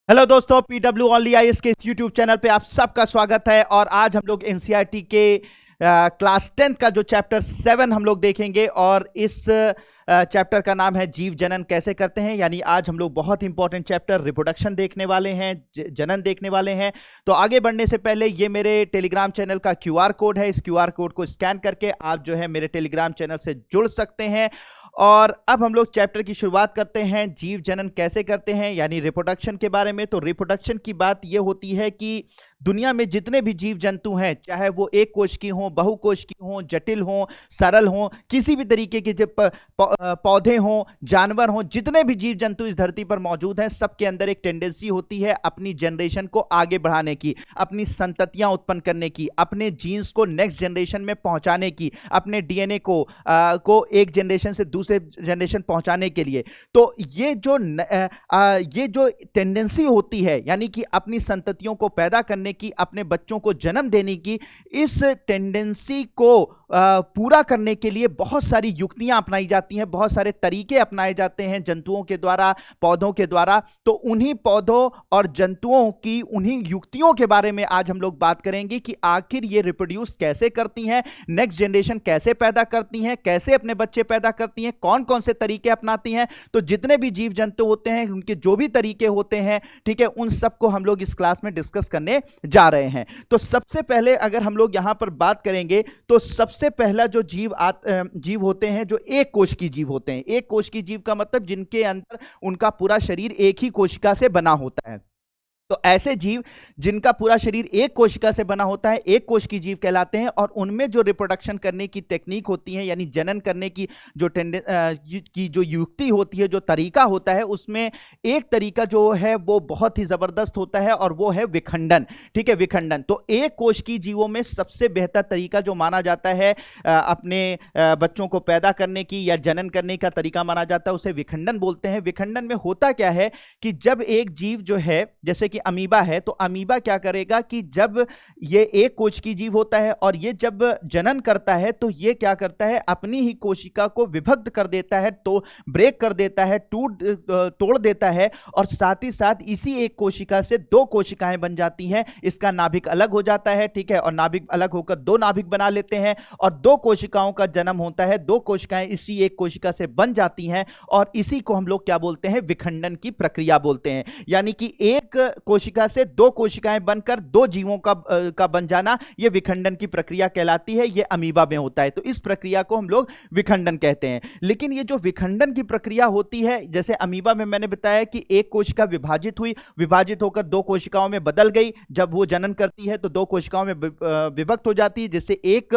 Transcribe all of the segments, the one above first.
Hello दोस्तों, PW only IAS के इस यूट्यूब चैनल पे आप सबका स्वागत है। और आज हम लोग एनसीईआरटी के क्लास 10 का जो चैप्टर 7 हम लोग देखेंगे और इस चैप्टर का नाम है जीव जनन कैसे करते हैं। यानी आज हम लोग बहुत इंपॉर्टेंट चैप्टर रिप्रोडक्शन देखने वाले हैं, जनन देखने वाले हैं। तो आगे बढ़ने से पहले ये मेरे टेलीग्राम चैनल का क्यूआर कोड है, इस क्यूआर कोड को स्कैन करके आप जो है मेरे टेलीग्राम चैनल से जुड़ सकते हैं। और अब हम लोग चैप्टर की शुरुआत करते हैं, जीव जनन कैसे करते हैं यानी रिप्रोडक्शन के बारे में। तो रिप्रोडक्शन की बात यह होती है कि दुनिया में जितने भी जीव जंतु हैं, चाहे वो एक कोश की हों, बहुकोश की हों, जटिल हों, सरल हों, किसी भी तरीके के पौधे हों, जानवर हों, जितने भी जीव जंतु इस धरती पर मौजूद हैं, सबके अंदर एक टेंडेंसी होती है अपनी जनरेशन को आगे बढ़ाने की, अपनी संततियां उत्पन्न करने की, अपने जीन्स को नेक्स्ट जनरेशन में पहुंचाने की, अपने डीएनए को एक जनरेशन से दूसरे जनरेशन पहुंचाने के लिए। तो ये जो टेंडेंसी होती है यानी कि अपनी संततियों को पैदा करने की, अपने बच्चों को जन्म देने की, इस टेंडेंसी को पूरा करने के लिए बहुत सारी युक्तियां अपनाई जाती हैं, बहुत सारे तरीके अपनाए जाते हैं जंतुओं के द्वारा, पौधों के द्वारा। तो उन्हीं पौधों और जंतुओं की उन्हीं युक्तियों के बारे में आज हम लोग बात करेंगे कि आखिर ये रिप्रोड्यूस कैसे करती हैं, नेक्स्ट जनरेशन कैसे पैदा करती हैं, कैसे अपने बच्चे पैदा करती हैं, कौन कौन से तरीके अपनाती हैं। तो जितने भी जीव जंतु होते हैं उनके जो भी तरीके होते हैं, ठीक है, उन सबको हम लोग इस क्लास में डिस्कस करने जा रहे हैं। तो सबसे पहले अगर हम लोग यहां पर बात करेंगे तो सबसे पहला जो जीव होते हैं जो एक कोश की जीव होते हैं। एक कोश की जीव का मतलब जिनके अंदर उनका पूरा शरीर एक ही कोशिका से बना होता है। तो ऐसे जीव जिनका पूरा शरीर एक कोशिका से बना होता है, एक कोश की जीव कहलाते हैं। और उनमें जो रिप्रोडक्शन करने की टेक्निक होती है यानी जनन करने की जो युक्ति होती है, जो तरीका होता है, उसमें एक तरीका जो है वो बहुत ही जबरदस्त होता है और वो है विखंडन। ठीक है, विखंडन। तो एक कोश की जीवों में सबसे बेहतर तरीका जो माना जाता है अपने बच्चों को पैदा करने की या जनन करने का तरीका माना जाता है, उसे विखंडन बोलते हैं। विखंडन में होता क्या है कि जब एक जीव जो है, जैसे अमीबा है, तो अमीबा क्या करेगा कि जब ये एक कोश की जीव होता है और ये जब जनन करता है तो ये क्या करता है, अपनी ही कोशिका को विभक्त कर देता है, तो ब्रेक कर देता है, तोड़ देता है। और साथ ही साथ इसी एक कोशिका से दो कोशिकाएं बन जाती हैं। इसका नाभिक अलग हो जाता है, ठीक है, और नाभिक अलग होकर दो नाभिक बना लेते हैं और दो कोशिकाओं का जन्म होता है। दो कोशिकाएं इसी एक कोशिका से बन जाती हैं और इसी को हम लोग क्या बोलते हैं, विखंडन की प्रक्रिया बोलते हैं। यानी कि एक कोशिका से दो कोशिकाएं बनकर दो जीवों का बन जाना, यह विखंडन की प्रक्रिया कहलाती है। यह अमीबा में होता है, तो इस प्रक्रिया को हम लोग विखंडन कहते हैं। लेकिन यह जो विखंडन की प्रक्रिया होती है, जैसे अमीबा में मैंने बताया कि एक कोशिका विभाजित हुई, विभाजित होकर दो कोशिकाओं में बदल गई। जब वो जनन करती है तो दो कोशिकाओं में विभक्त हो जाती है, जिससे एक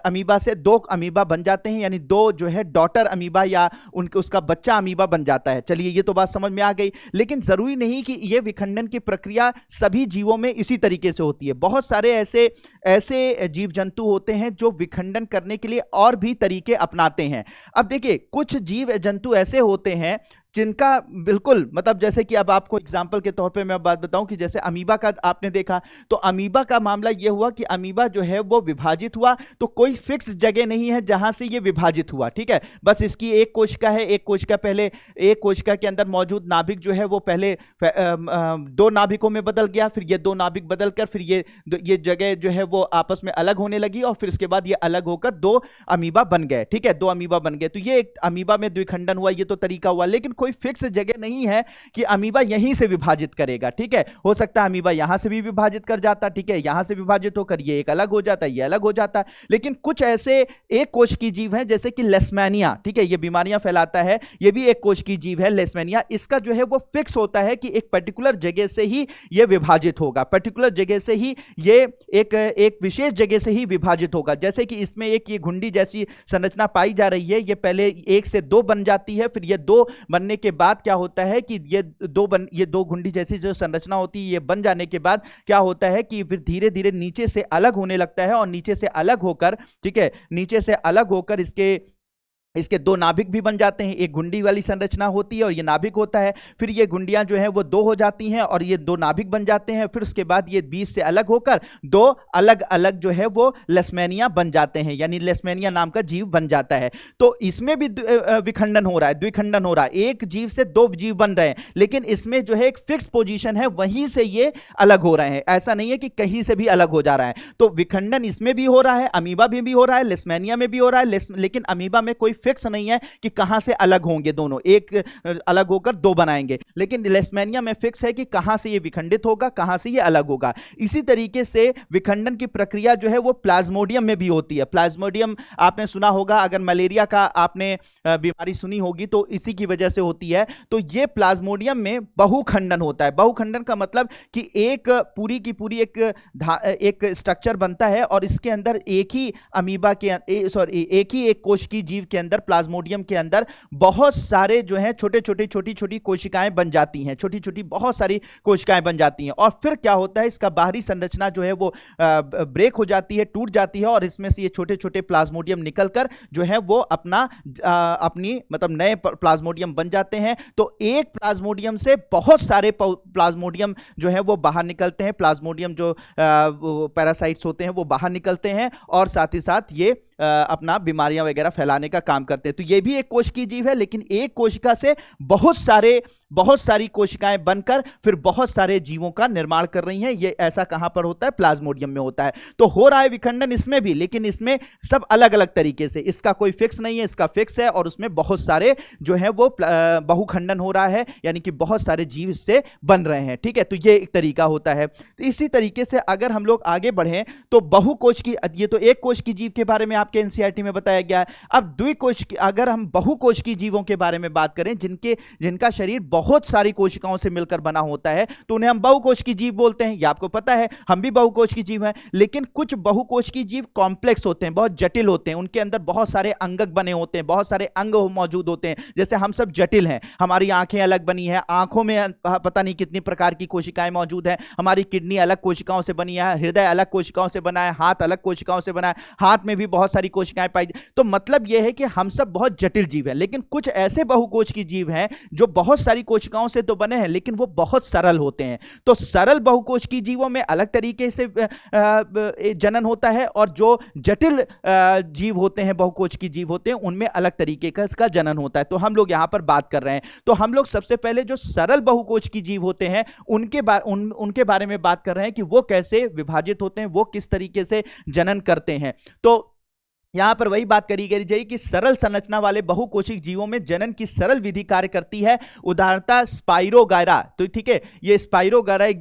अमीबा से दो अमीबा बन जाते हैं, यानी दो जो है डॉटर अमीबा या उसका बच्चा अमीबा बन जाता है। चलिए, ये तो बात समझ में आ गई। लेकिन जरूरी नहीं कि यह विखंडन की प्रक्रिया सभी जीवों में इसी तरीके से होती है। बहुत सारे ऐसे जीव जंतु होते हैं जो विखंडन करने के लिए और भी तरीके अपनाते हैं। अब देखिए, कुछ जीव जंतु ऐसे होते हैं जिनका बिल्कुल मतलब, जैसे कि अब आपको एग्जाम्पल के तौर पे मैं बात बताऊं कि जैसे अमीबा का आपने देखा, तो अमीबा का मामला यह हुआ कि अमीबा जो है वो विभाजित हुआ, तो कोई फिक्स जगह नहीं है जहां से ये विभाजित हुआ। ठीक है, बस इसकी एक कोशिका है, एक कोशिका पहले एक कोशिका के अंदर मौजूद नाभिक जो है वो पहले दो नाभिकों में बदल गया, फिर ये दो नाभिक बदलकर फिर ये जगह जो है वो आपस में अलग होने लगी और फिर इसके बाद ये अलग होकर दो अमीबा बन गए। ठीक है, दो अमीबा बन गए, तो ये एक अमीबा में द्विखंडन हुआ, ये तो तरीका हुआ। लेकिन कोई फिक्स जगह नहीं है कि अमीबा यहीं से विभाजित करेगा। ठीक है, हो सकता है अमीबा यहां से भी विभाजित कर जाता, ठीक है, यहां से विभाजित होकर ये एक अलग हो जाता, ये अलग हो जाता। लेकिन कुछ ऐसे एक कोश की जीव हैं जैसे कि लेशमैनिया, ठीक है, ये बीमारियां फैलाता है, ये भी एक कोश की जीव है लेशमैनिया। इसका जो है वो फिक्स होता है कि एक पर्टिकुलर जगह से ही ये विभाजित होगा, पर्टिकुलर जगह से ही ये एक विशेष जगह से ही विभाजित होगा। जैसे कि इसमें एक ये घुंडी जैसी संरचना पाई जा रही है, ये पहले एक से दो बन जाती है, फिर ये दो बनने के बाद क्या होता है कि ये दो घुंडी जैसी जो संरचना होती है, ये बन जाने के बाद क्या होता है कि फिर धीरे धीरे नीचे से अलग होने लगता है और नीचे से अलग होकर, ठीक है, नीचे से अलग होकर इसके इसके दो नाभिक भी बन जाते हैं, एक घुंडी वाली संरचना होती है और ये नाभिक होता है। फिर ये घुंडियां जो है वो दो हो जाती हैं और ये दो नाभिक बन जाते हैं। फिर उसके बाद ये बीज से अलग होकर दो अलग अलग जो है वो लेशमैनिया बन जाते हैं, यानी लेशमैनिया नाम का जीव बन जाता है। तो इसमें भी विखंडन हो रहा है, द्विखंडन हो रहा है, एक जीव से दो जीव बन रहे हैं, लेकिन इसमें जो है एक फिक्स पोजीशन है, वहीं से ये अलग हो रहे हैं। ऐसा नहीं है कि कहीं से भी अलग हो जा रहा है। तो विखंडन इसमें भी हो रहा है, अमीबा में भी हो रहा है, लेशमैनिया में भी हो रहा है, लेकिन अमीबा में कोई फिक्स नहीं है कि कहां से अलग होंगे दोनों, एक अलग होकर दो बनाएंगे, लेकिन लेशमैनिया में फिक्स है कि कहां से ये विखंडित होगा, कहां से ये अलग होगा। इसी तरीके से विखंडन की प्रक्रिया जो है वो प्लाज्मोडियम में भी होती है। प्लाज्मोडियम आपने सुना होगा, अगर मलेरिया का आपने बीमारी सुनी होगी तो इसी की वजह से होती है। तो ये प्लाज्मोडियम में बहुखंडन होता है। बहुखंडन का मतलब कि एक पूरी की पूरी एक स्ट्रक्चर बनता है और इसके अंदर एक ही अमीबा के एक ही एक कोश की जीव के अंदर, प्लाज्मोडियम के अंदर बहुत सारे जो हैं छोटे छोटे छोटी छोटी कोशिकाएं बन जाती हैं, छोटी छोटी बहुत सारी कोशिकाएं बन जाती हैं। और फिर क्या होता है, इसका बाहरी संरचना जो है वो ब्रेक हो जाती है, टूट जाती है और इसमें से ये छोटे छोटे प्लाज्मोडियम निकलकर जो है वो अपनी मतलब नए प्लाज्मोडियम बन जाते हैं। तो एक प्लाज्मोडियम से बहुत सारे प्लाज्मोडियम जो है वो बाहर निकलते हैं। प्लाज्मोडियम जो पैरासाइट्स होते हैं वो बाहर निकलते हैं और साथ ही साथ ये अपना बीमारियां वगैरह फैलाने का काम करते हैं। तो ये भी एक कोशिकीय जीव है, लेकिन एक कोशिका से बहुत सारी कोशिकाएं बनकर फिर बहुत सारे जीवों का निर्माण कर रही हैं। ये ऐसा कहां पर होता है, प्लाज्मोडियम में होता है। तो हो रहा है विखंडन इसमें भी, लेकिन इसमें सब अलग अलग तरीके से, इसका कोई फिक्स नहीं है, इसका फिक्स है और उसमें बहुत सारे जो है वो बहुखंडन हो रहा है, यानी कि बहुत सारे जीव इससे बन रहे हैं। ठीक है, तो ये एक तरीका होता है। तो इसी तरीके से अगर हम लोग आगे बढ़ें तो बहुकोश की, ये तो एक कोश की जीव के बारे में आपके एनसीईआरटी में बताया गया है। अब द्विकोश की, अगर हम बहुकोश की जीवों के बारे में बात करें, जिनका शरीर बहुत सारी कोशिकाओं से मिलकर बना होता है, तो उन्हें हम बहुकोश की जीव बोलते हैं। ये आपको पता है, हम भी बहुकोश की जीव हैं। लेकिन कुछ बहुकोश की जीव कॉम्प्लेक्स होते हैं, बहुत जटिल होते हैं, उनके अंदर बहुत सारे अंगक बने होते हैं, बहुत सारे अंग मौजूद होते हैं। जैसे हम सब जटिल हैं, हमारी आंखें अलग बनी है, आंखों में पता नहीं कितनी प्रकार की कोशिकाएं मौजूद हैं, हमारी किडनी अलग कोशिकाओं से बनी है, हृदय अलग कोशिकाओं से बना है, हाथ अलग कोशिकाओं से बना है, हाथ में भी बहुत सारी कोशिकाएं पाई। तो मतलब यह है कि हम सब बहुत जटिल जीव हैं। लेकिन कुछ ऐसे बहुकोश की जीव हैं जो बहुत सारी कोशिकाओं से तो बने हैं, लेकिन वो बहुत सरल होते हैं। तो सरल बहुकोश की जीवों में अलग तरीके से जनन होता है और जो जटिल जीव होते हैं, बहुकोश की जीव होते हैं, उनमें अलग तरीके का इसका जनन होता है। तो हम लोग यहां पर बात कर रहे हैं। तो हम लोग सबसे पहले जो सरल बहुकोश की जीव होते हैं उनके बारे में बात कर रहे हैं कि वो कैसे विभाजित होते हैं, वो किस तरीके से जनन करते हैं। तो यहां पर वही बात करी गई जाए कि सरल संरचना वाले बहुकोशिक जीवों में जनन की सरल विधि कार्य करती है। उदाहरणतः स्पाइरोगायरा, तो ठीक है, ये स्पाइरोगायरा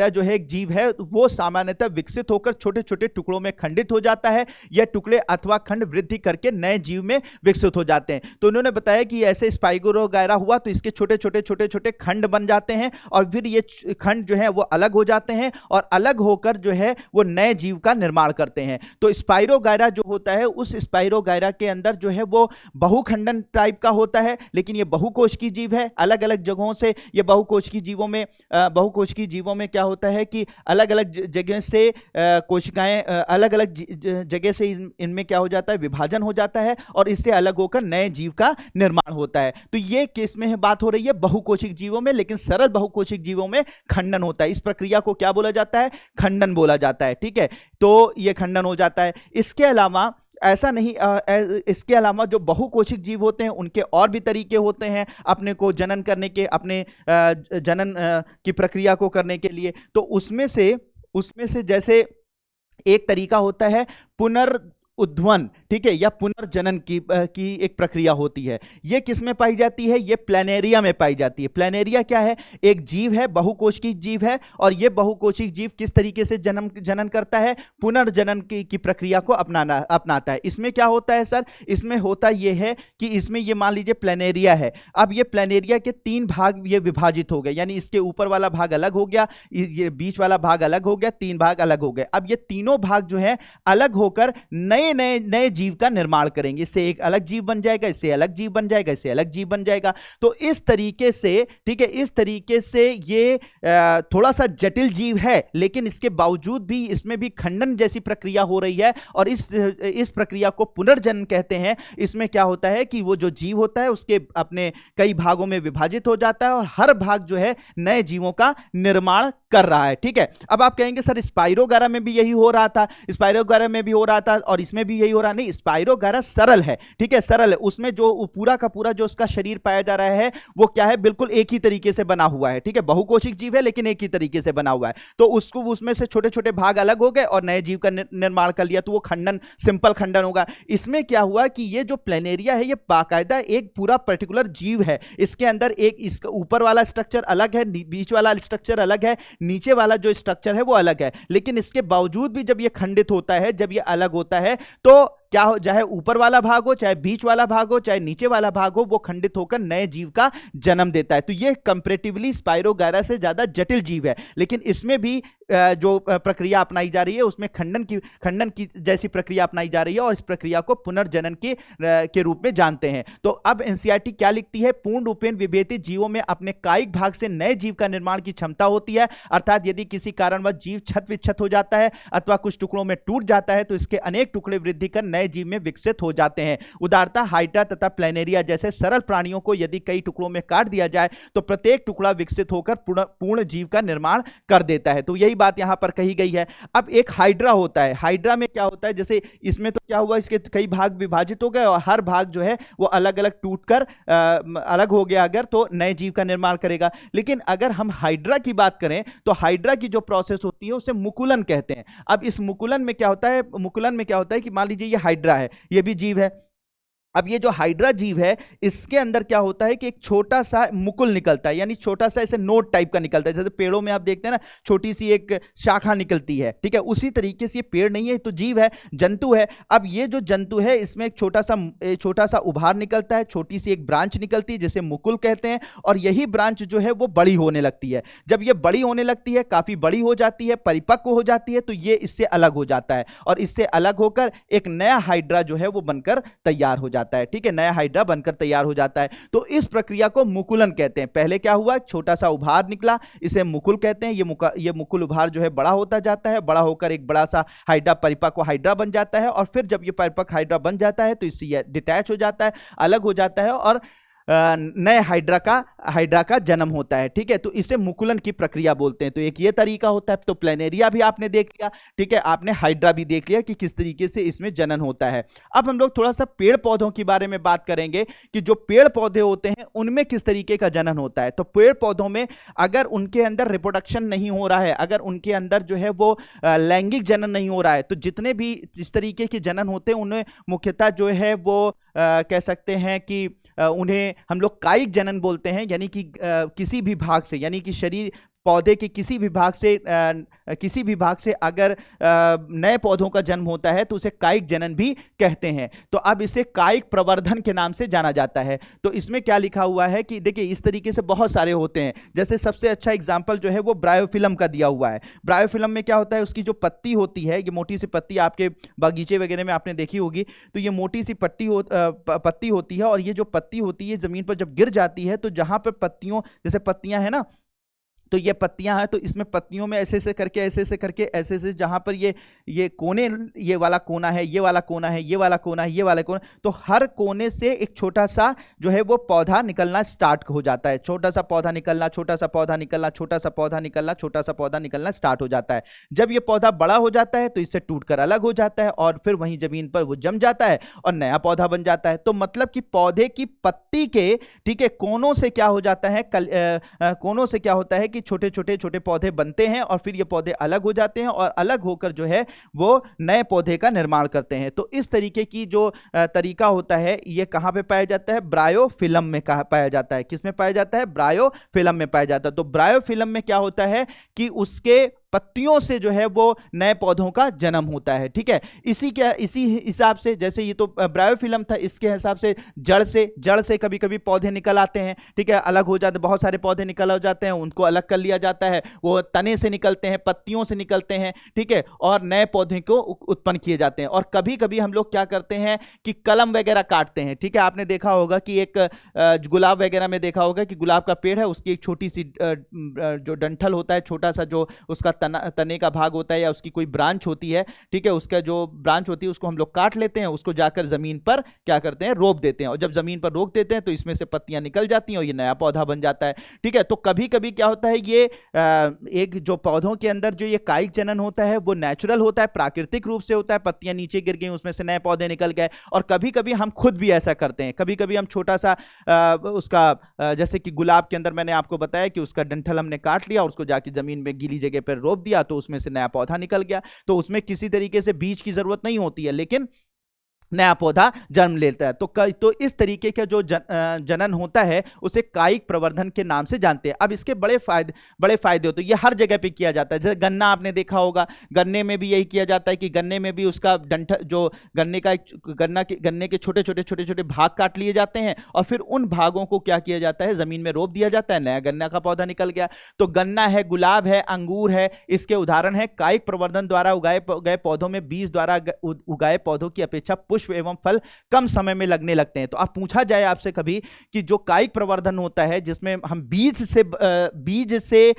जो है एक जीव है, वो सामान्यतः विकसित होकर छोटे छोटे टुकड़ों में खंडित हो जाता है। यह टुकड़े अथवा खंड वृद्धि करके नए जीव में विकसित हो जाते हैं। तो उन्होंने बताया कि ऐसे स्पाइरोगायरा हुआ तो इसके छोटे छोटे खंड बन जाते हैं और फिर ये खंड जो है वो अलग हो जाते हैं और अलग होकर जो है वो नए जीव का निर्माण करते हैं। तो स्पाइरोगायरा जो होता है, उस स्पाइरोगायरा के अंदर जो है वो बहुखंडन टाइप का होता है, लेकिन ये बहुकोश की जीव है। अलग अलग जगहों से ये बहुकोश की जीवों में क्या होता है कि अलग अलग जगह से कोशिकाएं अलग अलग जगह से इनमें क्या हो जाता है, विभाजन हो जाता है और इससे अलग होकर नए जीव का निर्माण होता है। तो ये केस में बात हो रही है बहुकोशिक जीवों में, लेकिन सरल बहुकोशिक जीवों में खंडन होता है। इस प्रक्रिया को क्या बोला जाता है, खंडन बोला जाता है। ठीक है, तो ये खंडन हो जाता है। इसके अलावा ऐसा नहीं, इसके अलावा जो बहुकोशिक जीव होते हैं उनके और भी तरीके होते हैं अपने को जनन करने के, अपने जनन की प्रक्रिया को करने के लिए। तो उसमें से जैसे एक तरीका होता है पुनर्उद्भवन, ठीक है, या पुनर्जनन की एक प्रक्रिया होती है। यह किस में पाई जाती है, यह प्लैनेरिया में पाई जाती है। प्लैनेरिया क्या है, एक जीव है, बहुकोशिक जीव है, और यह बहुकोशिक जीव किस तरीके से जनन करता है, पुनर्जनन की प्रक्रिया को अपनाता है। इसमें क्या होता है सर, इसमें होता यह है कि इसमें यह मान लीजिए प्लैनेरिया है। अब यह प्लैनेरिया के 3 भाग ये विभाजित हो गए, यानी इसके ऊपर वाला भाग अलग हो गया, ये बीच वाला भाग अलग हो गया, 3 भाग अलग हो गए। अब ये तीनों भाग जो है अलग होकर नए नए नए नए जीव का निर्माण करेंगे। इससे एक अलग जीव बन जाएगा, इससे अलग जीव बन जाएगा, इससे अलग जीव बन जाएगा। तो इस तरीके से, ठीक है, इस तरीके से ये थोड़ा सा जटिल जीव है, लेकिन इसके बावजूद भी इसमें भी खंडन जैसी प्रक्रिया हो रही है, और इस प्रक्रिया को पुनर्जन्म कहते हैं। इसमें क्या होता है कि वो जो जीव होता है उसके अपने कई भागों में विभाजित हो जाता है, और हर भाग जो है नए जीवों का निर्माण कर रहा है। ठीक है, अब आप कहेंगे सर स्पाइरोगारा में भी यही हो रहा था, स्पाइरोगारा में भी हो रहा था और इसमें भी यही हो रहा। नहीं, स्पाइरोगारा सरल है, ठीक है, सरल है। उसमें जो पूरा का पूरा जो उसका शरीर पाया जा रहा है वो क्या है, बिल्कुल एक ही तरीके से बना हुआ है। ठीक है, बहुकोशिक जीव है लेकिन एक ही तरीके से बना हुआ है। तो उसको उसमें से छोटे छोटे भाग अलग हो गए और नए जीव का निर्माण कर लिया, तो वो खंडन, सिंपल खंडन होगा। इसमें क्या हुआ कि ये जो प्लेनेरिया है ये बाकायदा एक पूरा पर्टिकुलर जीव है। इसके अंदर एक इसका ऊपर वाला स्ट्रक्चर अलग है, बीच वाला स्ट्रक्चर अलग है, नीचे वाला जो स्ट्रक्चर है वो अलग है। लेकिन इसके बावजूद भी जब ये खंडित होता है, जब ये अलग होता है, तो क्या हो, चाहे ऊपर वाला भाग हो, चाहे बीच वाला भाग हो, चाहे नीचे वाला भाग हो, वो खंडित होकर नए जीव का जन्म देता है। तो ये कंपैरेटिवली स्पाइरोगारा से ज्यादा जटिल जीव है, लेकिन इसमें भी जो प्रक्रिया अपनाई जा रही है उसमें खंडन की जैसी प्रक्रिया अपनाई जा रही है, और इस प्रक्रिया को पुनर्जनन के रूप में जानते हैं। तो अब एनसीईआरटी क्या लिखती है, पूर्ण रूपेण विभेदित जीवों में अपने कायिक भाग से नए जीव का निर्माण की क्षमता होती है। अर्थात यदि किसी कारणवश जीव छत विच्छत हो जाता है अथवा कुछ टुकड़ों में टूट जाता है, तो इसके अनेक टुकड़े वृद्धि कर नए जीव में विकसित हो जाते हैं। उदाहरणतः हाइड्रा तथा प्लेनेरिया जैसे सरल प्राणियों को यदि कई टुकड़ों में काट दिया जाए तो प्रत्येक टुकड़ा विकसित होकर पूर्ण जीव का निर्माण कर देता है। तो यही बात यहां पर कही गई है। अब एक हाइड्रा होता है, हाइड्रा में क्या होता है, जैसे इसमें तो क्या हुआ, इसके कई भाग विभाजित हो गए और हर भाग जो है वो अलग अलग टूटकर अलग हो गया अगर, तो नए जीव का निर्माण करेगा। लेकिन अगर हम हाइड्रा की बात करें तो हाइड्रा की जो प्रोसेस होती है उसे मुकुलन कहते हैं। अब इस मुकुलन में क्या होता है, मुकुलन में क्या होता है कि मान लीजिए ये हाइड्रा है, ये भी जीव है। अब ये जो हाइड्रा जीव है इसके अंदर क्या होता है कि एक छोटा सा मुकुल निकलता है, यानी छोटा सा ऐसे नोट टाइप का निकलता है, जैसे पेड़ों में आप देखते हैं ना छोटी सी एक शाखा निकलती है। ठीक है, उसी तरीके से ये पेड़ नहीं है, तो जीव है, जंतु है। अब ये जो जंतु है इसमें एक छोटा सा उभार निकलता है, छोटी सी एक ब्रांच निकलती है जिसे मुकुल कहते हैं, और यही ब्रांच जो है वो बड़ी होने लगती है। जब ये बड़ी होने लगती है, काफी बड़ी हो जाती है, परिपक्व हो जाती है, तो ये इससे अलग हो जाता है, और इससे अलग होकर एक नया हाइड्रा जो है वो बनकर तैयार हो जाता है। ठीक है, नया हाइड्रा बनकर तैयार हो जाता है। तो इस प्रक्रिया को मुकुलन कहते हैं। पहले क्या हुआ, छोटा सा उभार निकला, इसे मुकुल कहते हैं। ये मुकुल उभार जो है बड़ा होता जाता है, बड़ा होकर एक बड़ा सा हाइड्रा, परिपक्व हाइड्रा बन जाता है, और फिर जब ये परिपक्व हाइड्रा बन जाता है तो इससे ये डिटैच हो जाता है, अलग हो जाता है, और नए हाइड्रा का जन्म होता है। ठीक है, तो इसे मुकुलन की प्रक्रिया बोलते हैं। तो एक ये तरीका होता है। तो प्लेनेरिया भी आपने देख लिया, ठीक है, आपने हाइड्रा भी देख लिया कि किस तरीके से इसमें जनन होता है। अब हम लोग थोड़ा सा पेड़ पौधों के बारे में बात करेंगे कि जो पेड़ पौधे होते हैं उनमें किस तरीके का जनन होता है। तो पेड़ पौधों में अगर उनके अंदर रिप्रोडक्शन नहीं हो रहा है, अगर उनके अंदर जो है वो लैंगिक जनन नहीं हो रहा है, तो जितने भी इस तरीके के जनन होते हैं उन्हें मुख्यतः जो है वो कह सकते हैं कि उन्हें हम लोग कायिक जनन बोलते हैं। यानी कि किसी भी भाग से, यानी कि शरीर पौधे के किसी भी भाग से अगर नए पौधों का जन्म होता है तो उसे कायिक जनन भी कहते हैं। तो अब इसे कायिक प्रवर्धन के नाम से जाना जाता है। तो इसमें क्या लिखा हुआ है कि देखिए इस तरीके से बहुत सारे होते हैं। जैसे सबसे अच्छा एग्जाम्पल जो है वो ब्रायोफिल्म का दिया हुआ है। ब्रायोफिल्म में क्या होता है, उसकी जो पत्ती होती है, ये मोटी सी पत्ती आपके बागीचे वगैरह में आपने देखी होगी, तो ये मोटी सी पत्ती होती है, और ये जो पत्ती होती है जमीन पर जब गिर जाती है तो जहां पर पत्तियों, जैसे पत्तियां हैं ना, तो ये पत्तियां हैं, तो इसमें पत्तियों में ऐसे ऐसे करके जहां पर ये कोने, ये वाला कोना है, ये वाला कोना है, ये वाला कोना है, ये वाला कोना, तो हर कोने से एक छोटा सा जो है वो पौधा निकलना स्टार्ट हो जाता है। छोटा सा पौधा निकलना, छोटा सा पौधा निकलना, छोटा सा पौधा निकलना, छोटा सा पौधा निकलना स्टार्ट हो जाता है। जब ये पौधा बड़ा हो जाता है तो इससे टूटकर अलग हो जाता है, और फिर वहीं जमीन पर वो जम जाता है और नया पौधा बन जाता है। तो मतलब कि पौधे की पत्ती के, ठीक है, कोनों से क्या हो जाता है, कोनों से क्या होता है कि छोटे पौधे बनते हैं, और फिर ये पौधे अलग हो जाते हैं, और अलग होकर जो है वो नए पौधे का निर्माण करते हैं। तो इस तरीके की जो तरीका होता है ये कहां पे पाया जाता है, ब्रायोफिल्म में पाया जाता है। किस में पाया जाता है, ब्रायोफिल्म में पाया जाता है। तो ब्रायोफिल्म में क्या होता है कि उसके पत्तियों से जो है वो नए पौधों का जन्म होता है। ठीक है, इसी हिसाब से, जैसे ये तो ब्रायोफिल्म था, इसके हिसाब से जड़ से कभी कभी पौधे निकल आते हैं। ठीक है, अलग हो जाते, बहुत सारे पौधे निकल हो जाते हैं, उनको अलग कर लिया जाता है, वो तने से निकलते हैं, पत्तियों से निकलते हैं। ठीक है, और नए पौधे को उत्पन्न किए जाते हैं। और कभी कभी हम लोग क्या करते हैं कि कलम वगैरह काटते हैं। ठीक है, आपने देखा होगा कि एक गुलाब वगैरह में देखा होगा कि गुलाब का पेड़ है, उसकी एक छोटी सी जो डंठल होता है, छोटा सा जो उसका तने का भाग होता है या उसकी कोई ब्रांच होती है, ठीक है, उसका जो ब्रांच होती है उसको हम लोग काट लेते हैं, उसको जाकर जमीन पर क्या करते हैं, रोप देते हैं। और जब जमीन पर रोप देते हैं तो इसमें से पत्तियां निकल जाती हैं और ये नया पौधा बन जाता है। ठीक है, तो कभी कभी क्या होता है, ये एक जो पौधों के अंदर जो ये कायिक जनन होता है वो नेचुरल होता है, प्राकृतिक रूप से होता है, पत्तियां नीचे गिर गई, उसमें से नए पौधे निकल गए। और कभी कभी हम खुद भी ऐसा करते हैं, कभी कभी हम छोटा सा उसका जैसे कि गुलाब के अंदर मैंने आपको बताया कि उसका डंठल हमने काट लिया और उसको जाके जमीन में गीली जगह पर रोप दिया, तो उसमें से नया पौधा निकल गया। तो उसमें किसी तरीके से बीज की जरूरत नहीं होती है, लेकिन नया पौधा जन्म लेता है। तो इस तरीके का जो जनन होता है उसे कायिक प्रवर्धन के नाम से जानते हैं। अब इसके बड़े फायदे होते हैं, ये हर जगह पे किया जाता है। जैसे गन्ना आपने देखा होगा, गन्ने में भी यही किया जाता है कि गन्ने में भी उसका डंठल, जो गन्ने के छोटे छोटे भाग काट लिए जाते हैं और फिर उन भागों को क्या किया जाता है, जमीन में रोप दिया जाता है, नया गन्ना का पौधा निकल गया। तो गन्ना है, गुलाब है, अंगूर है, इसके उदाहरण है। कायिक प्रवर्धन द्वारा उगाए गए पौधों में बीज द्वारा उगाए पौधों की अपेक्षा पुष्प एवं फल कम समय में लगने लगते हैं। तो आप पूछा जाए आपसे कभी कि जो कायिक प्रवर्धन होता है, जिसमें हम बीज से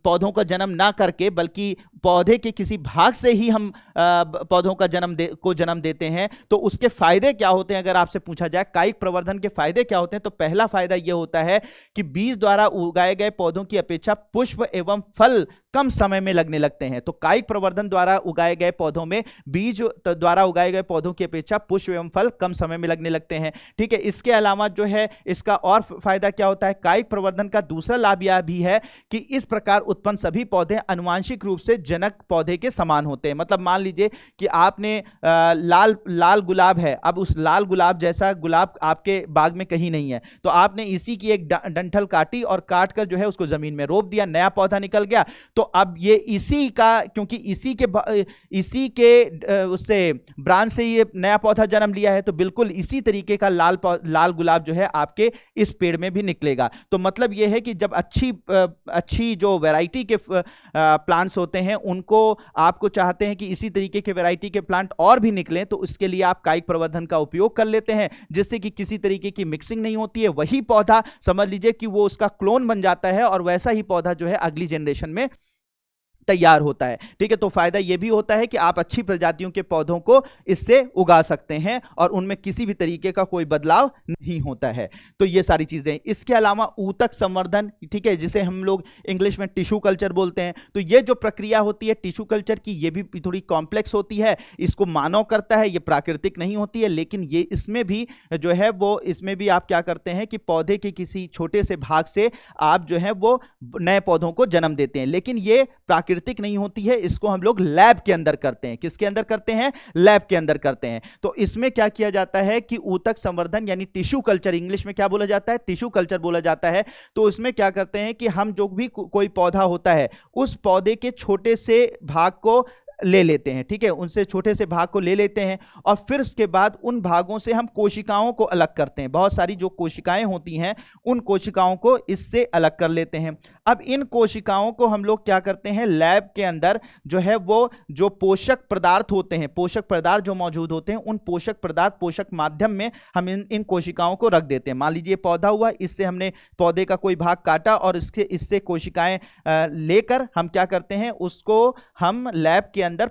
पौधों का जन्म ना करके बल्कि पौधे के किसी भाग से ही हम पौधों का जन्म देते हैं, तो उसके फायदे क्या होते हैं? अगर आपसे पूछा जाए कायिक प्रवर्धन के फायदे क्या होते हैं, तो पहला फायदा यह होता है कि बीज द्वारा उगाए गए पौधों की अपेक्षा पुष्प एवं फल कम समय में लगने लगते हैं। तो कायिक प्रवर्धन द्वारा उगाए गए पौधों में बीज द्वारा उगाए गए पौधों की अपेक्षा पुष्प एवं फल कम समय में लगने लगते हैं। ठीक है, इसके अलावा जो है इसका और फायदा क्या होता है, कायिक प्रवर्धन का दूसरा लाभ यह भी है कि इस प्रकार उत्पन्न सभी पौधे आनुवांशिक रूप से जनक पौधे के समान होते हैं। मतलब मान लीजिए कि आपने लाल गुलाब है, अब उस लाल गुलाब जैसा गुलाब आपके बाग में कहीं नहीं है, तो आपने इसी की एक डंठल काटी और काट कर जो है उसको जमीन में रोप दिया, नया पौधा निकल गया। तो अब ये इसी का, क्योंकि इसी के उससे ब्रांच से ये नया पौधा जन्म लिया है, तो बिल्कुल इसी तरीके का लाल गुलाब जो है आपके इस पेड़ में भी निकलेगा। तो मतलब ये है कि जब अच्छी जो वैरायटी के प्लांट्स होते हैं उनको आपको चाहते हैं कि इसी तरीके के वैरायटी के प्लांट और भी निकलें, तो उसके लिए आप कायिक प्रवर्धन का उपयोग कर लेते हैं, जिससे कि किसी तरीके की मिक्सिंग नहीं होती है। वही पौधा समझ लीजिए कि वो उसका क्लोन बन जाता है और वैसा ही पौधा जो है अगली जनरेशन में तैयार होता है। ठीक है, तो फायदा यह भी होता है कि आप अच्छी प्रजातियों के पौधों को इससे उगा सकते हैं और उनमें किसी भी तरीके का कोई बदलाव नहीं होता है। तो ये सारी चीजें, इसके अलावा ऊतक संवर्धन, ठीक है, जिसे हम लोग इंग्लिश में टिश्यू कल्चर बोलते हैं। तो ये जो प्रक्रिया होती है टिश्यू कल्चर की, ये भी थोड़ी कॉम्प्लेक्स होती है। इसको मानव करता है, ये प्राकृतिक नहीं होती है, लेकिन ये इसमें भी जो है वो, इसमें भी आप क्या करते हैं कि पौधे के किसी छोटे से भाग से आप जो है वो नए पौधों को जन्म देते हैं, लेकिन ये प्राकृतिक नहीं होती है। इसको हम लोग लैब के अंदर करते हैं। किसके अंदर करते हैं? लैब के अंदर करते हैं। तो इसमें क्या किया जाता है कि ऊतक संवर्धन यानी टिश्यू कल्चर, इंग्लिश में क्या बोला जाता है? टिश्यू कल्चर बोला जाता है। तो इसमें क्या करते हैं कि हम जो भी कोई पौधा होता है उस पौधे के छोटे से भाग को ले लेते हैं, ठीक है, उनसे छोटे से भाग को ले लेते हैं और फिर उसके बाद उन भागों से हम कोशिकाओं को अलग करते हैं। बहुत सारी जो कोशिकाएं होती हैं उन कोशिकाओं को इससे अलग कर लेते हैं। अब इन कोशिकाओं को हम लोग क्या करते हैं, लैब के अंदर जो है वो जो पोषक पदार्थ होते हैं, पोषक पदार्थ जो मौजूद होते हैं, उन पोषक पदार्थ पोषक माध्यम में हम इन कोशिकाओं को रख देते हैं। मान लीजिए पौधा हुआ, इससे हमने पौधे का कोई भाग काटा और इससे कोशिकाएं लेकर हम क्या करते हैं, उसको हम लैब के अंदर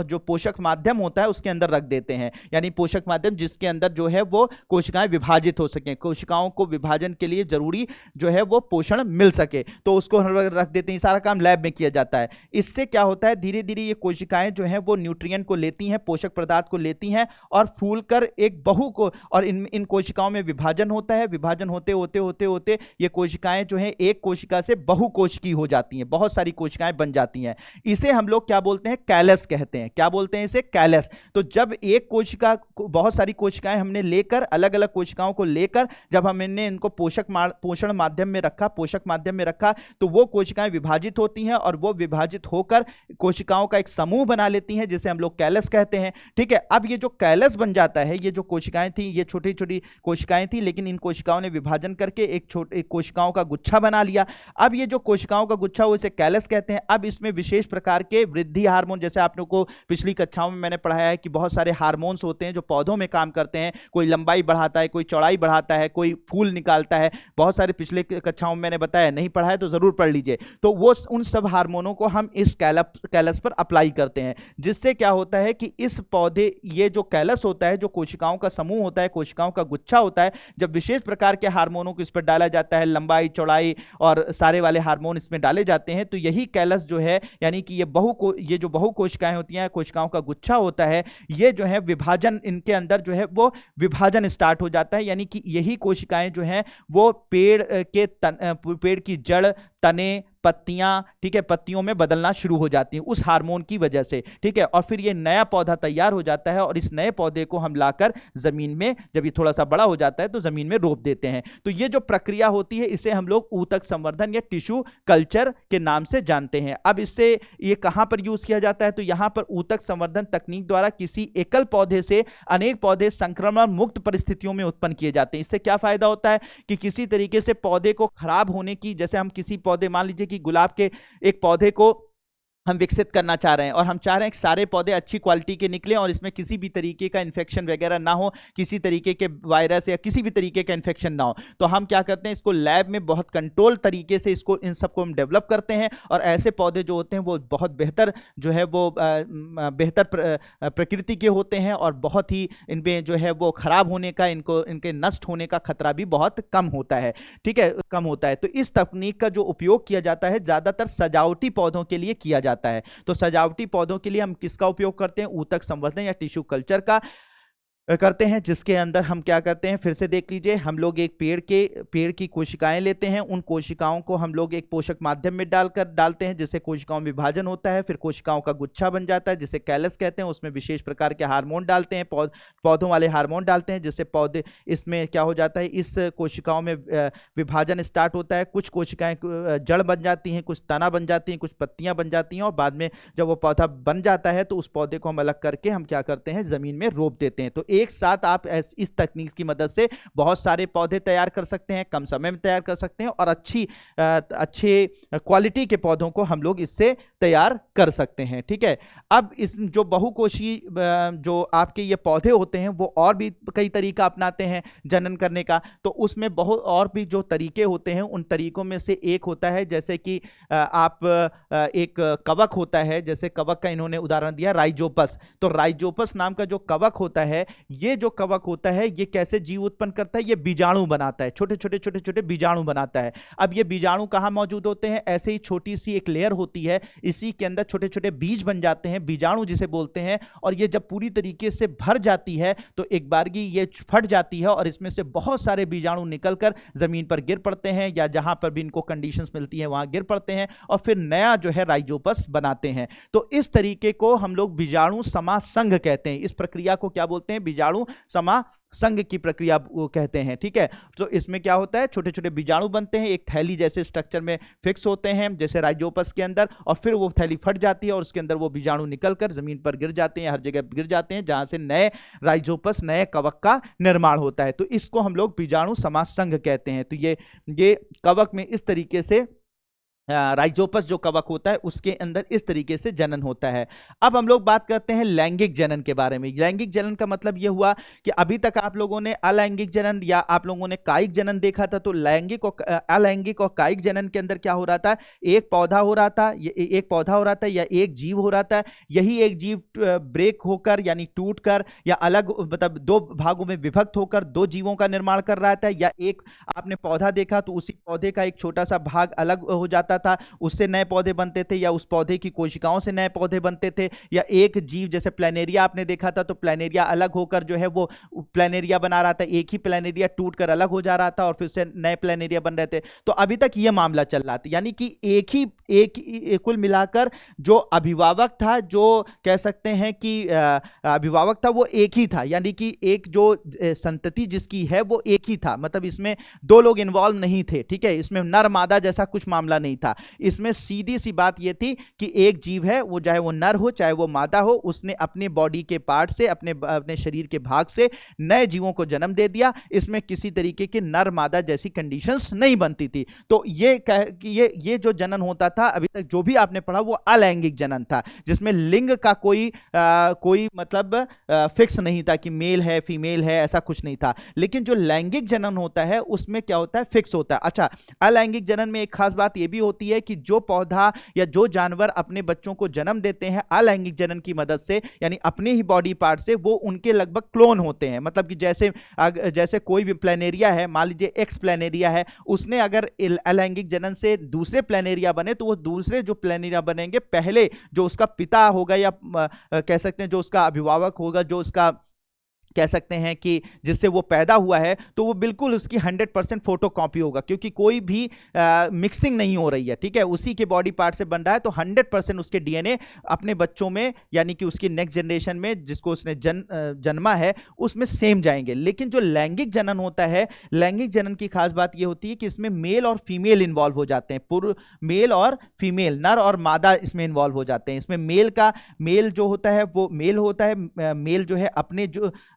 जो पोषक माध्यम होता है उसके अंदर रख देते हैं। यानी पोषक माध्यम जिसके अंदर जो है वो कोशिकाएं विभाजित हो सकें, कोशिकाओं को विभाजन के लिए जरूरी जो है वो पोषण मिल सके, तो उसको रख देते हैं। सारा काम लैब में किया जाता है। इससे क्या होता है, धीरे धीरे ये कोशिकाएं जो है वो न्यूट्रिएंट को लेती हैं, पोषक पदार्थ को लेती हैं और फूलकर एक बहु को, और इन कोशिकाओं में विभाजन होता है। विभाजन होते होते होते होते ये कोशिकाएं जो है एक कोशिका से बहुकोशिकीय हो जाती हैं, बहुत सारी कोशिकाएं बन जाती हैं। इसे हम लोग क्या बोलते हैं, कैलस कहते हैं। क्या बोलते हैं इसे? कैलस। तो जब एक कोशिका, बहुत सारी कोशिकाएं हमने लेकर, अलग अलग कोशिकाओं को लेकर जब हमने इनको पोषण माध्यम में रखा, पोषक माध्यम में रखा, होगा तो वो कोशिकाएं विभाजित होती हैं और वो विभाजित होकर कोशिकाओं का एक समूह बना लेती हैं जिसे हम लोग कैलस कहते हैं। ठीक है, अब ये जो कैलस बन जाता है, ये जो कोशिकाएं थी ये छोटी छोटी कोशिकाएं थी, लेकिन इन कोशिकाओं ने विभाजन करके एक कोशिकाओं का गुच्छा बना लिया। अब ये जो कोशिकाओं का गुच्छा वो इसे कैलस कहते हैं। अब इसमें विशेष प्रकार के वृद्धि हार्मोन, जैसे आप लोगों को पिछली कक्षाओं में मैंने पढ़ाया है कि बहुत सारे हार्मोन्स होते हैं जो पौधों में काम करते हैं, कोई लंबाई बढ़ाता है, कोई चौड़ाई बढ़ाता है, कोई फूल निकालता है, बहुत सारे पिछले कक्षाओं में मैंने बताया, नहीं पढ़ा है तो जरूर पढ़ लीजिए। तो वो उन सब हार्मोनों को हम इस कैलस पर अप्लाई करते हैं, जिससे क्या होता है कि इस पौधे, ये जो कैलस होता है, जो कोशिकाओं का समूह होता है, कोशिकाओं का गुच्छा होता है, जब विशेष प्रकार के हार्मोनों को इस पर डाला जाता है, लंबाई चौड़ाई और सारे वाले हार्मोन इसमें डाले जाते हैं, तो यही कैलस जो है, यानी कि ये जो बहु कोशिकाएं होती हैं, कोशिकाओं का गुच्छा होता है, ये जो है विभाजन, इनके अंदर जो है वो विभाजन स्टार्ट हो जाता है। यानी कि यही कोशिकाएं जो हैं वो पेड़ की जड़, तने, पत्तियां, ठीक है, पत्तियों में बदलना शुरू हो जाती हैं उस हार्मोन की वजह से। ठीक है, और फिर ये नया पौधा तैयार हो जाता है और इस नए पौधे को हम लाकर जमीन में, जब ये थोड़ा सा बड़ा हो जाता है तो जमीन में रोप देते हैं। तो ये जो प्रक्रिया होती है इसे हम लोग ऊतक संवर्धन या टिश्यू कल्चर के नाम से जानते हैं। अब इससे ये कहां पर यूज किया जाता है, तो यहां पर ऊतक संवर्धन तकनीक द्वारा किसी एकल पौधे से अनेक पौधे संक्रमण मुक्त परिस्थितियों में उत्पन्न किए जाते हैं। इससे क्या फायदा होता है कि किसी तरीके से पौधे को खराब होने की, जैसे हम किसी पौधे, मान लीजिए कि गुलाब के एक पौधे को हम विकसित करना चाह रहे हैं और हम चाह रहे हैं कि सारे पौधे अच्छी क्वालिटी के निकलें और इसमें किसी भी तरीके का इन्फेक्शन वगैरह ना हो, किसी तरीके के वायरस या किसी भी तरीके का इन्फेक्शन ना हो, तो हम क्या करते हैं, इसको लैब में बहुत कंट्रोल तरीके से इन सबको हम डेवलप करते हैं और ऐसे पौधे जो होते हैं वो बहुत बेहतर जो है वो बेहतर प्रकृति के होते हैं और बहुत ही इनमें जो है वो खराब होने का, इनके नष्ट होने का खतरा भी बहुत कम होता है। ठीक है, कम होता है। तो इस तकनीक का जो उपयोग किया जाता है ज्यादातर सजावटी पौधों के लिए किया जाता है। तो सजावटी पौधों के लिए हम किसका उपयोग करते हैं, ऊतक संवर्धन या टिश्यू कल्चर का करते हैं, जिसके अंदर हम क्या करते हैं, फिर से देख लीजिए, हम लोग एक पेड़ की कोशिकाएं लेते हैं, उन कोशिकाओं को हम लोग एक पोषक माध्यम में डालते हैं जिससे कोशिकाओं में विभाजन होता है, फिर कोशिकाओं का गुच्छा बन जाता है जिसे कैलस कहते हैं। उसमें विशेष प्रकार के हार्मोन डालते हैं, पौधों वाले हार्मोन डालते हैं, जिससे पौधे, इसमें क्या हो जाता है, इस कोशिकाओं में विभाजन स्टार्ट होता है। कुछ कोशिकाएं जड़ बन जाती हैं, कुछ तना बन जाती हैं, कुछ पत्तियां बन जाती हैं और बाद में जब वो पौधा बन जाता है तो उस पौधे को हम अलग करके हम क्या करते हैं, जमीन में रोप देते हैं। तो एक साथ आप इस तकनीक की मदद से बहुत सारे पौधे तैयार कर सकते हैं, कम समय में तैयार कर सकते हैं और अच्छे क्वालिटी के पौधों को हम लोग इससे तैयार कर सकते हैं। ठीक है, अब इस जो बहुकोशी जो आपके ये पौधे होते हैं वो और भी कई तरीका अपनाते हैं जनन करने का, तो उसमें बहुत और भी जो तरीके होते हैं उन तरीकों में से एक होता है, जैसे कि आप एक कवक होता है, जैसे कवक का इन्होंने उदाहरण दिया राइजोपस। तो राइजोपस नाम का जो कवक होता है, ये जो कवक होता है ये कैसे जीव उत्पन्न करता है, ये बीजाणु बनाता है, छोटे छोटे बीजाणु बनाता है। अब ये बीजाणु कहां मौजूद होते हैं, ऐसे ही छोटी सी एक लेयर होती है, इसी के अंदर छोटे छोटे बीज बन जाते हैं, बीजाणु जिसे बोलते हैं, और ये जब पूरी तरीके से भर जाती है तो एक बारगी ये फट जाती है और इसमें से बहुत सारे बीजाणु निकलकर जमीन पर गिर पड़ते हैं या जहां पर भी इनको कंडीशंस मिलती है वहां गिर पड़ते हैं और फिर नया जो है राइजोपस बनाते हैं। तो इस तरीके को हम लोग बीजाणु समासंघ कहते हैं। इस प्रक्रिया को क्या बोलते हैं, बीजाणु समासंघ की प्रक्रिया कहते हैं। ठीक है, तो इसमें क्या होता है, छोटे छोटे बीजाणु बनते हैं, एक थैली जैसे स्ट्रक्चर में फिक्स होते हैं जैसे राइजोपस के अंदर, और फिर वो थैली फट जाती है और उसके अंदर वो बीजाणु निकलकर जमीन पर गिर जाते हैं, हर जगह गिर जाते हैं जहां से नए राइजोपस, नए कवक का निर्माण होता है। तो इसको हम लोग बीजाणु समासंघ कहते हैं। तो ये कवक में इस तरीके से राइजोपस जो कवक होता है उसके अंदर इस तरीके से जनन होता है। अब हम लोग बात करते हैं लैंगिक जनन के बारे में। लैंगिक जनन का मतलब यह हुआ कि अभी तक आप लोगों ने अलैंगिक जनन या आप लोगों ने कायिक जनन देखा था, तो लैंगिक और अलैंगिक और कायिक जनन के अंदर क्या हो रहा था, एक पौधा हो रहा था या एक जीव हो रहा था, यही एक जीव ब्रेक होकर यानी टूटकर या अलग, मतलब दो भागों में विभक्त होकर दो जीवों का निर्माण कर रहा था, या एक आपने पौधा देखा तो उसी पौधे का एक छोटा सा भाग अलग हो जाता जाता था उससे नए पौधे बनते थे, या उस पौधे की कोशिकाओं से नए पौधे बनते थे, या एक जीव जैसे प्लैनेरिया आपने देखा था, तो प्लैनेरिया अलग होकर जो है वो प्लैनेरिया बना रहा था, एक ही प्लैनेरिया टूटकर अलग हो जा रहा था और फिर से नए प्लैनेरिया बन रहे थे। तो अभी तक ये मामला चल रहा था, यानी कि एक ही कुल मिलाकर जो अभिभावक था, जो कह सकते हैं कि अभिभावक था, वो एक ही था, यानी कि एक जो संतति जिसकी है वो एक ही था, मतलब इसमें दो लोग इन्वॉल्व नहीं थे, ठीक है, इसमें नर मादा जैसा कुछ मामला नहीं था। इसमें सीधी सी बात ये थी कि एक जीव है, वो चाहे वो नर हो चाहे वो मादा हो, उसने अपने बॉडी के पार्ट से, अपने शरीर के भाग से नए जीवों को जन्म दे दिया। इसमें किसी तरीके के नर मादा जैसी कंडीशंस नहीं बनती थी। तो ये जो जनन होता था अभी तक जो भी आपने पढ़ा वो अलैंगिक जनन था, जिसमें लिंग का कोई मतलब फिक्स नहीं था कि मेल है फीमेल है, ऐसा कुछ नहीं था। लेकिन जो लैंगिक जनन होता है उसमें क्या होता है, फिक्स होता है। अच्छा, अलैंगिक जनन में एक खास बात यह भी होती है कि जो पौधा या जो जानवर अपने बच्चों को जन्म देते हैं अलैंगिक जनन की मदद से, यानी अपने ही बॉडी पार्ट से, वो उनके लगभग क्लोन होते हैं। मतलब कि जैसे कोई भी प्लैनेरिया है, मान लीजिए एक्स प्लैनेरिया है, उसने अगर अलैंगिक जनन से दूसरे प्लैनेरिया बने, तो वो दूसरे जो प्लैनेरिया बनेंगे, पहले जो उसका पिता होगा या कह सकते हैं जो उसका अभिभावक होगा, जो उसका कह सकते हैं कि जिससे वो पैदा हुआ है, तो वो बिल्कुल उसकी 100% फोटोकॉपी होगा, क्योंकि कोई भी मिक्सिंग नहीं हो रही है, ठीक है, उसी के बॉडी पार्ट से बन रहा है। तो 100% उसके डीएनए अपने बच्चों में, यानी कि उसकी नेक्स्ट जनरेशन में जिसको उसने जन्मा है उसमें सेम जाएंगे। लेकिन जो लैंगिक जनन होता है, लैंगिक जनन की खास बात ये होती है कि इसमें मेल और फीमेल इन्वॉल्व हो जाते हैं, मेल और फीमेल, नर और मादा इसमें इन्वॉल्व हो जाते हैं। इसमें मेल जो होता है वो मेल होता है, मेल जो है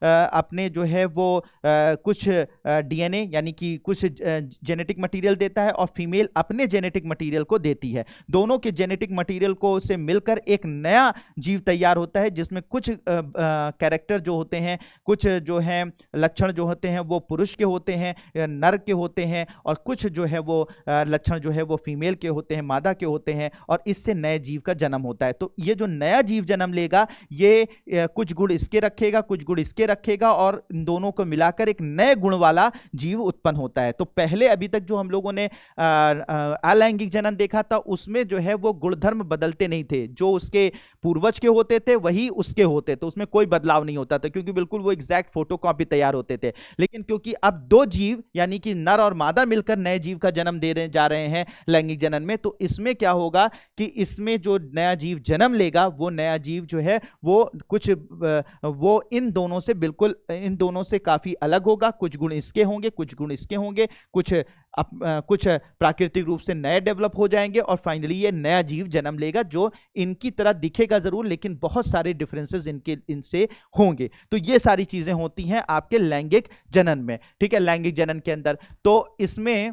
अपने जो है वो कुछ डीएनए यानी कि कुछ जेनेटिक मटेरियल देता है, और फीमेल अपने जेनेटिक मटेरियल को देती है। दोनों के जेनेटिक मटेरियल को से मिलकर एक नया जीव तैयार होता है, जिसमें कुछ कैरेक्टर जो होते हैं, कुछ जो है लक्षण जो होते हैं वो पुरुष के होते हैं, नर के होते हैं, और कुछ जो है वो लक्षण जो है वो फीमेल के होते हैं, मादा के होते हैं, और इससे नए जीव का जन्म होता है। तो ये जो नया जीव जन्म लेगा, ये कुछ गुण इसके रखेगा, कुछ गुण इसके रखेगा, और इन दोनों को मिलाकर एक नए गुण वाला जीव उत्पन्न होता है। तो पहले अभी तक जो हम लोगों ने अलैंगिक जनन देखा था, उसमें जो है वो गुणधर्म बदलते नहीं थे, जो उसके पूर्वज के होते थे वही उसके होते, तो उसमें कोई बदलाव नहीं होता था, क्योंकि बिल्कुल वो एग्जैक्ट फोटोकॉपी तैयार होते थे। लेकिन क्योंकि अब दो जीव यानी कि नर और मादा मिलकर नए जीव का जन्म जा रहे हैं लैंगिक जनन में, तो इसमें क्या होगा कि इसमें जो नया जीव जन्म लेगा, वो नया जीव जो है वो इन दोनों से बिल्कुल, इन दोनों से काफी अलग होगा। कुछ गुण इसके होंगे, कुछ गुण इसके होंगे, कुछ प्राकृतिक रूप से नए डेवलप हो जाएंगे, और फाइनली ये नया जीव जन्म लेगा जो इनकी तरह दिखेगा जरूर, लेकिन बहुत सारे डिफरेंसेस इनसे होंगे। तो ये सारी चीजें होती हैं आपके लैंगिक जनन में, ठीक है, लैंगिक जनन के अंदर। तो इसमें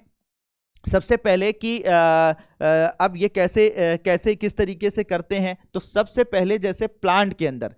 सबसे पहले कि अब ये कैसे किस तरीके से करते हैं, तो सबसे पहले जैसे प्लांट के अंदर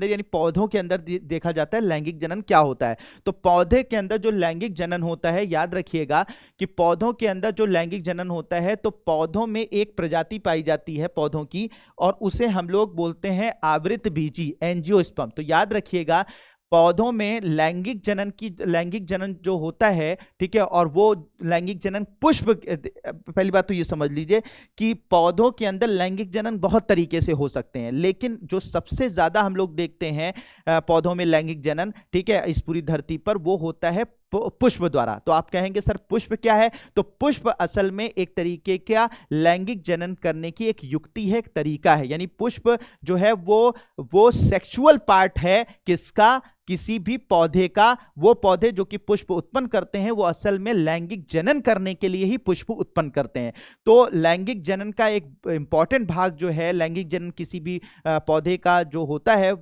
यानी पौधों के अंदर देखा जाता है लैंगिक जनन क्या होता है। तो पौधे के अंदर जो लैंगिक जनन होता है, याद रखिएगा कि पौधों के अंदर जो लैंगिक जनन होता है, तो पौधों में एक प्रजाति पाई जाती है पौधों की, और उसे हम लोग बोलते हैं आवृत बीजी, एंजियोस्पर्म। तो याद रखिएगा पौधों में लैंगिक जनन जो होता है, ठीक है, और वो लैंगिक जनन पुष्प, पहली बात तो ये समझ लीजिए कि पौधों के अंदर लैंगिक जनन बहुत तरीके से हो सकते हैं, लेकिन जो सबसे ज्यादा हम लोग देखते हैं पौधों में लैंगिक जनन, ठीक है, इस पूरी धरती पर, वो होता है पुष्प द्वारा। तो आप कहेंगे सर पुष्प क्या है, तो पुष्प असल में एक तरीके का लैंगिक जनन करने की एक युक्ति है, एक तरीका है। यानी पुष्प जो है वो सेक्सुअल पार्ट है किसका, किसी भी पौधे का। वो पौधे जो कि पुष्प उत्पन्न करते हैं वो असल में लैंगिक जनन करने के लिए ही पुष्प उत्पन्न करते हैं। तो लैंगिक जनन का एक इंपॉर्टेंट भाग जो है, लैंगिक जनन किसी भी पौधे का जो होता है,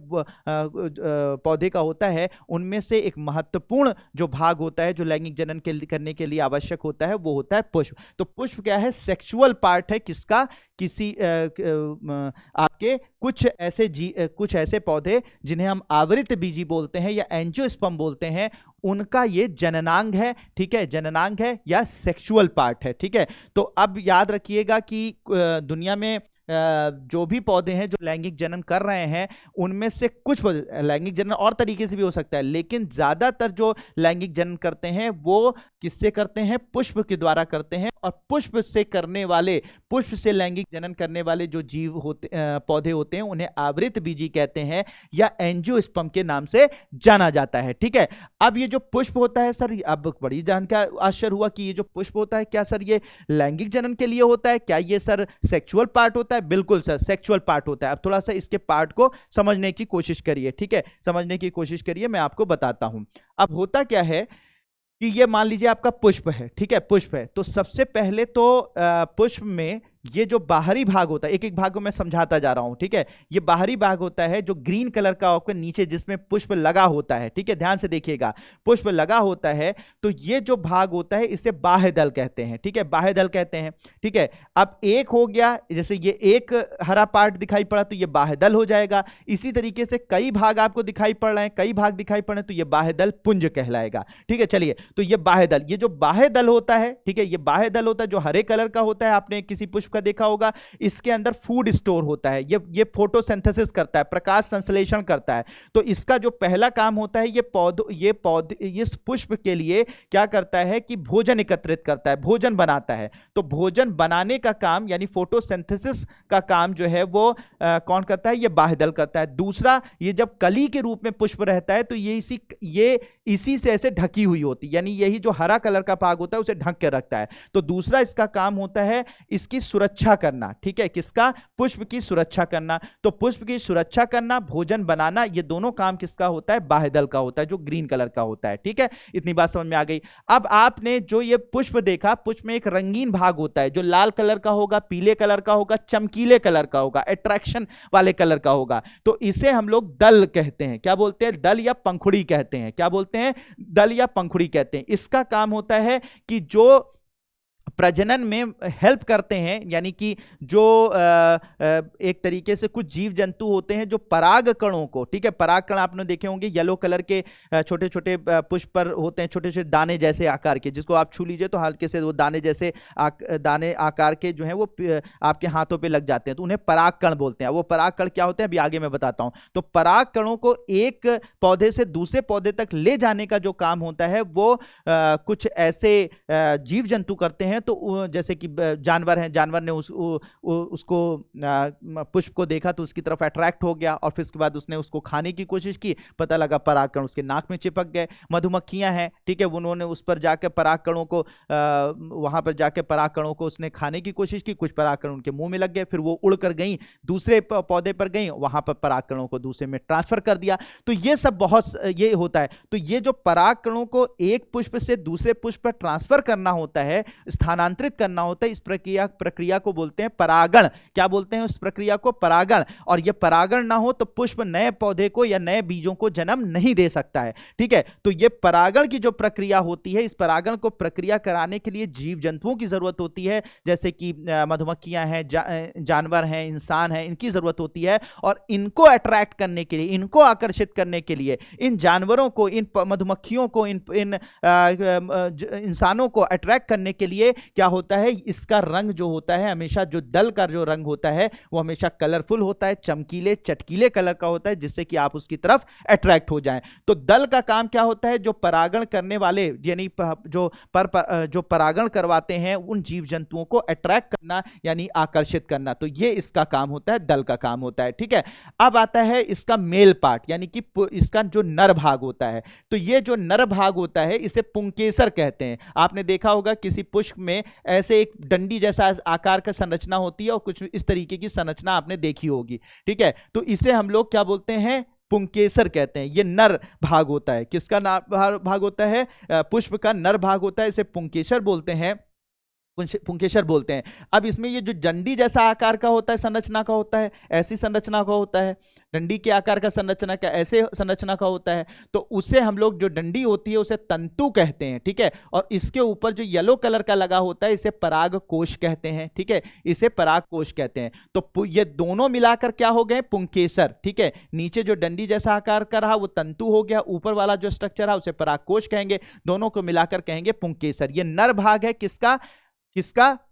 पौधे का होता है, उनमें से एक महत्वपूर्ण जो भाग होता है जो लैंगिक जनन करने के लिए आवश्यक होता है, वो होता है पुष्प। तो पुष्प क्या है, सेक्सुअल पार्ट है किसका, किसी आपके कुछ ऐसे पौधे जिन्हें हम आवृत बीजी बोलते हैं या एंजियोस्पर्म बोलते हैं, उनका ये जननांग है, ठीक है, जननांग है या सेक्सुअल पार्ट है, ठीक है। तो अब याद रखिएगा कि दुनिया में जो भी पौधे हैं जो लैंगिक जनन कर रहे हैं, उनमें से कुछ लैंगिक जनन और तरीके से भी हो सकता है, लेकिन ज्यादातर जो लैंगिक जनन करते हैं वो किससे करते हैं, पुष्प के द्वारा करते हैं। और पुष्प से करने वाले, पुष्प से लैंगिक जनन करने वाले जो जीव होते पौधे होते हैं उन्हें आवृत बीजी कहते हैं या एंजियोस्पर्म के नाम से जाना जाता है। ठीक है, अब ये जो पुष्प होता है सर, अब बड़ी जानकार आश्चर्य हुआ कि ये जो पुष्प होता है क्या सर ये लैंगिक जनन के लिए होता है, क्या ये सर सेक्सुअल पार्ट होता है? बिल्कुल सर, सेक्सुअल पार्ट होता है। अब थोड़ा सा इसके पार्ट को समझने की कोशिश करिए। ठीक है, समझने की कोशिश करिए, मैं आपको बताता हूं। अब होता क्या है कि ये मान लीजिए आपका पुष्प है, ठीक है, पुष्प है, तो सबसे पहले तो पुष्प में ये जो बाहरी भाग होता है, एक एक भाग को मैं समझाता जा रहा हूं। ठीक है, ये बाहरी भाग होता है जो ग्रीन कलर का आपके नीचे जिसमें पुष्प लगा होता है। ठीक है, ध्यान से देखिएगा, पुष्प लगा होता है तो ये जो भाग होता है इसे बाह्य दल कहते हैं। ठीक है, बाह्य दल कहते हैं। ठीक है, अब एक हो गया, जैसे ये एक हरा पार्ट दिखाई पड़ा तो ये बाह्य दल हो जाएगा। इसी तरीके से कई भाग आपको दिखाई पड़ रहे हैं, कई भाग दिखाई पड़ रहे हैं तो ये बाह्य दल पुंज कहलाएगा। ठीक है, चलिए, तो ये बाह्य दल, ये जो बाह्य दल होता है, ठीक है, ये बाह्य दल होता है जो हरे कलर का होता है, आपने किसी पुष्प का देखा होगा, इसके अंदर फूड स्टोर होता है, ये फोटोसिंथेसिस करता है, प्रकाश संश्लेषण करता है। तो इसका जो पहला काम होता है, ये पौधे इस पुष्प के लिए क्या करता है कि भोजन एकत्रित करता है, भोजन बनाता है। तो भोजन बनाने का काम यानी फोटोसिंथेसिस का काम जो है वो कौन करता है? ये बाह्य दल करता है। दूसरा, ये जब कली के रूप में पुष्प रहता है तो ये इसी से ऐसे ढकी हुई होती है, यानी यही जो हरा कलर का भाग होता है उसे ढक के रखता है। तो दूसरा इसका काम होता है इसकी सुरक्षा करना। ठीक है, किसका? पुष्प की सुरक्षा करना। तो पुष्प की सुरक्षा करना, भोजन बनाना, ये दोनों काम किसका होता है? बाह्य दल का होता है, जो ग्रीन कलर का होता है। ठीक है, इतनी बात समझ में आ गई। अब आपने जो ये पुष्प देखा, पुष्प में एक रंगीन भाग होता है जो लाल कलर का होगा, पीले कलर का होगा, चमकीले कलर का होगा, अट्रैक्शन वाले कलर का होगा। तो इसे हम लोग दल कहते हैं। क्या बोलते हैं? दल या पंखुड़ी कहते हैं। क्या बोलते हैं? दल या पंखुड़ी कहते हैं। इसका काम होता है कि जो प्रजनन में हेल्प करते हैं, यानी कि जो एक तरीके से कुछ जीव जंतु होते हैं जो पराग कणों को, ठीक है, पराग कण आपने देखे होंगे येलो कलर के छोटे छोटे पुष्प पर होते हैं, छोटे छोटे दाने जैसे आकार के, जिसको आप छू लीजिए तो हल्के से वो दाने जैसे दाने आकार के जो है वो आपके हाथों पे लग जाते हैं, तो उन्हें पराग कण बोलते हैं। वो पराग कण क्या होते हैं अभी आगे मैं बताता हूं। तो पराग कणों को एक पौधे से दूसरे पौधे तक ले जाने का जो काम होता है वो कुछ ऐसे जीव जंतु करते हैं। तो जैसे कि जानवर हैं, जानवर ने उसको पुष्प को देखा तो उसकी तरफ अट्रैक्ट हो गया और फिर उसके बाद उसने उसको खाने की कोशिश की, पता लगा परागकण उसके नाक में चिपक गए। मधुमक्खियां हैं, ठीक है, उन्होंने उस पर जाकर परागकणों को वहां पर जाकर परागकणों को उसने खाने की कोशिश की, कुछ परागकण उनके मुंह में लग गए, फिर वो उड़कर गई दूसरे पौधे पर गई, वहां पर परागकणों को दूसरे में ट्रांसफर कर दिया। तो ये सब बहुत ये होता है। तो ये जो परागकणों को एक पुष्प से दूसरे पुष्प पर ट्रांसफर करना होता है, स्थानांतरित करना होता है, इस प्रक्रिया को बोलते हैं परागण। क्या बोलते हैं उस प्रक्रिया को? परागण। और ये परागण ना हो तो पुष्प नए पौधे को या नए बीजों को जन्म नहीं दे सकता है। ठीक है, तो ये परागण की जो प्रक्रिया होती है, इस परागण को प्रक्रिया कराने के लिए जीव जंतुओं की जरूरत होती है, जैसे कि मधुमक्खियां हैं, जानवर हैं, इंसान हैं, इनकी जरूरत होती है। और इनको अट्रैक्ट करने के लिए, इनको आकर्षित करने के लिए, इन जानवरों को, इन मधुमक्खियों को, इन इंसानों को अट्रैक्ट करने के लिए क्या होता है? इसका रंग जो होता है हमेशा, जो दल का जो रंग होता है वो हमेशा कलरफुल होता है, चमकीले चटकीले कलर का होता है, जिससे कि आप उसकी तरफ अट्रैक्ट हो जाएं। तो दल का काम क्या होता है? जो परागण करने वाले, यानी जो परागण करवाते हैं उन जीव जंतुओं को अट्रैक्ट करना यानी आकर्षित करना। तो ये इसका काम होता है, दल का काम होता है। ठीक है, अब आता है इसका मेल पार्ट, यानी कि इसका जो नर भाग होता है। तो ये जो नर भाग होता है इसे पुंकेसर कहते हैं। आपने देखा होगा किसी पुष्प में ऐसे एक डंडी जैसा आकार का संरचना होती है और कुछ इस तरीके की संरचना आपने देखी होगी। ठीक है, तो इसे हम लोग क्या बोलते हैं? पुंकेसर कहते हैं। ये नर भाग होता है। किसका भाग होता है? पुष्प का नर भाग होता है, इसे पुंकेसर बोलते हैं, पुंकेसर बोलते हैं। अब इसमें ये जो डंडी जैसा आकार का होता है, संरचना का होता है, ऐसी संरचना का होता है, डंडी के आकार का संरचना का ऐसे संरचना का होता है, तो उसे हम लोग, जो डंडी होती है उसे तंतु कहते हैं। ठीक है, और इसके ऊपर जो येलो कलर का लगा होता है इसे पराग कोश कहते हैं। ठीक है, इसे पराग कोश कहते हैं। तो ये दोनों मिलाकर क्या हो गए? पुंकेसर। ठीक है, नीचे जो डंडी जैसा आकार का रहा वो तंतु हो गया, ऊपर वाला जो स्ट्रक्चर रहा उसे पराग कोश कहेंगे, दोनों को मिलाकर कहेंगे पुंकेसर। ये नर भाग है किसका?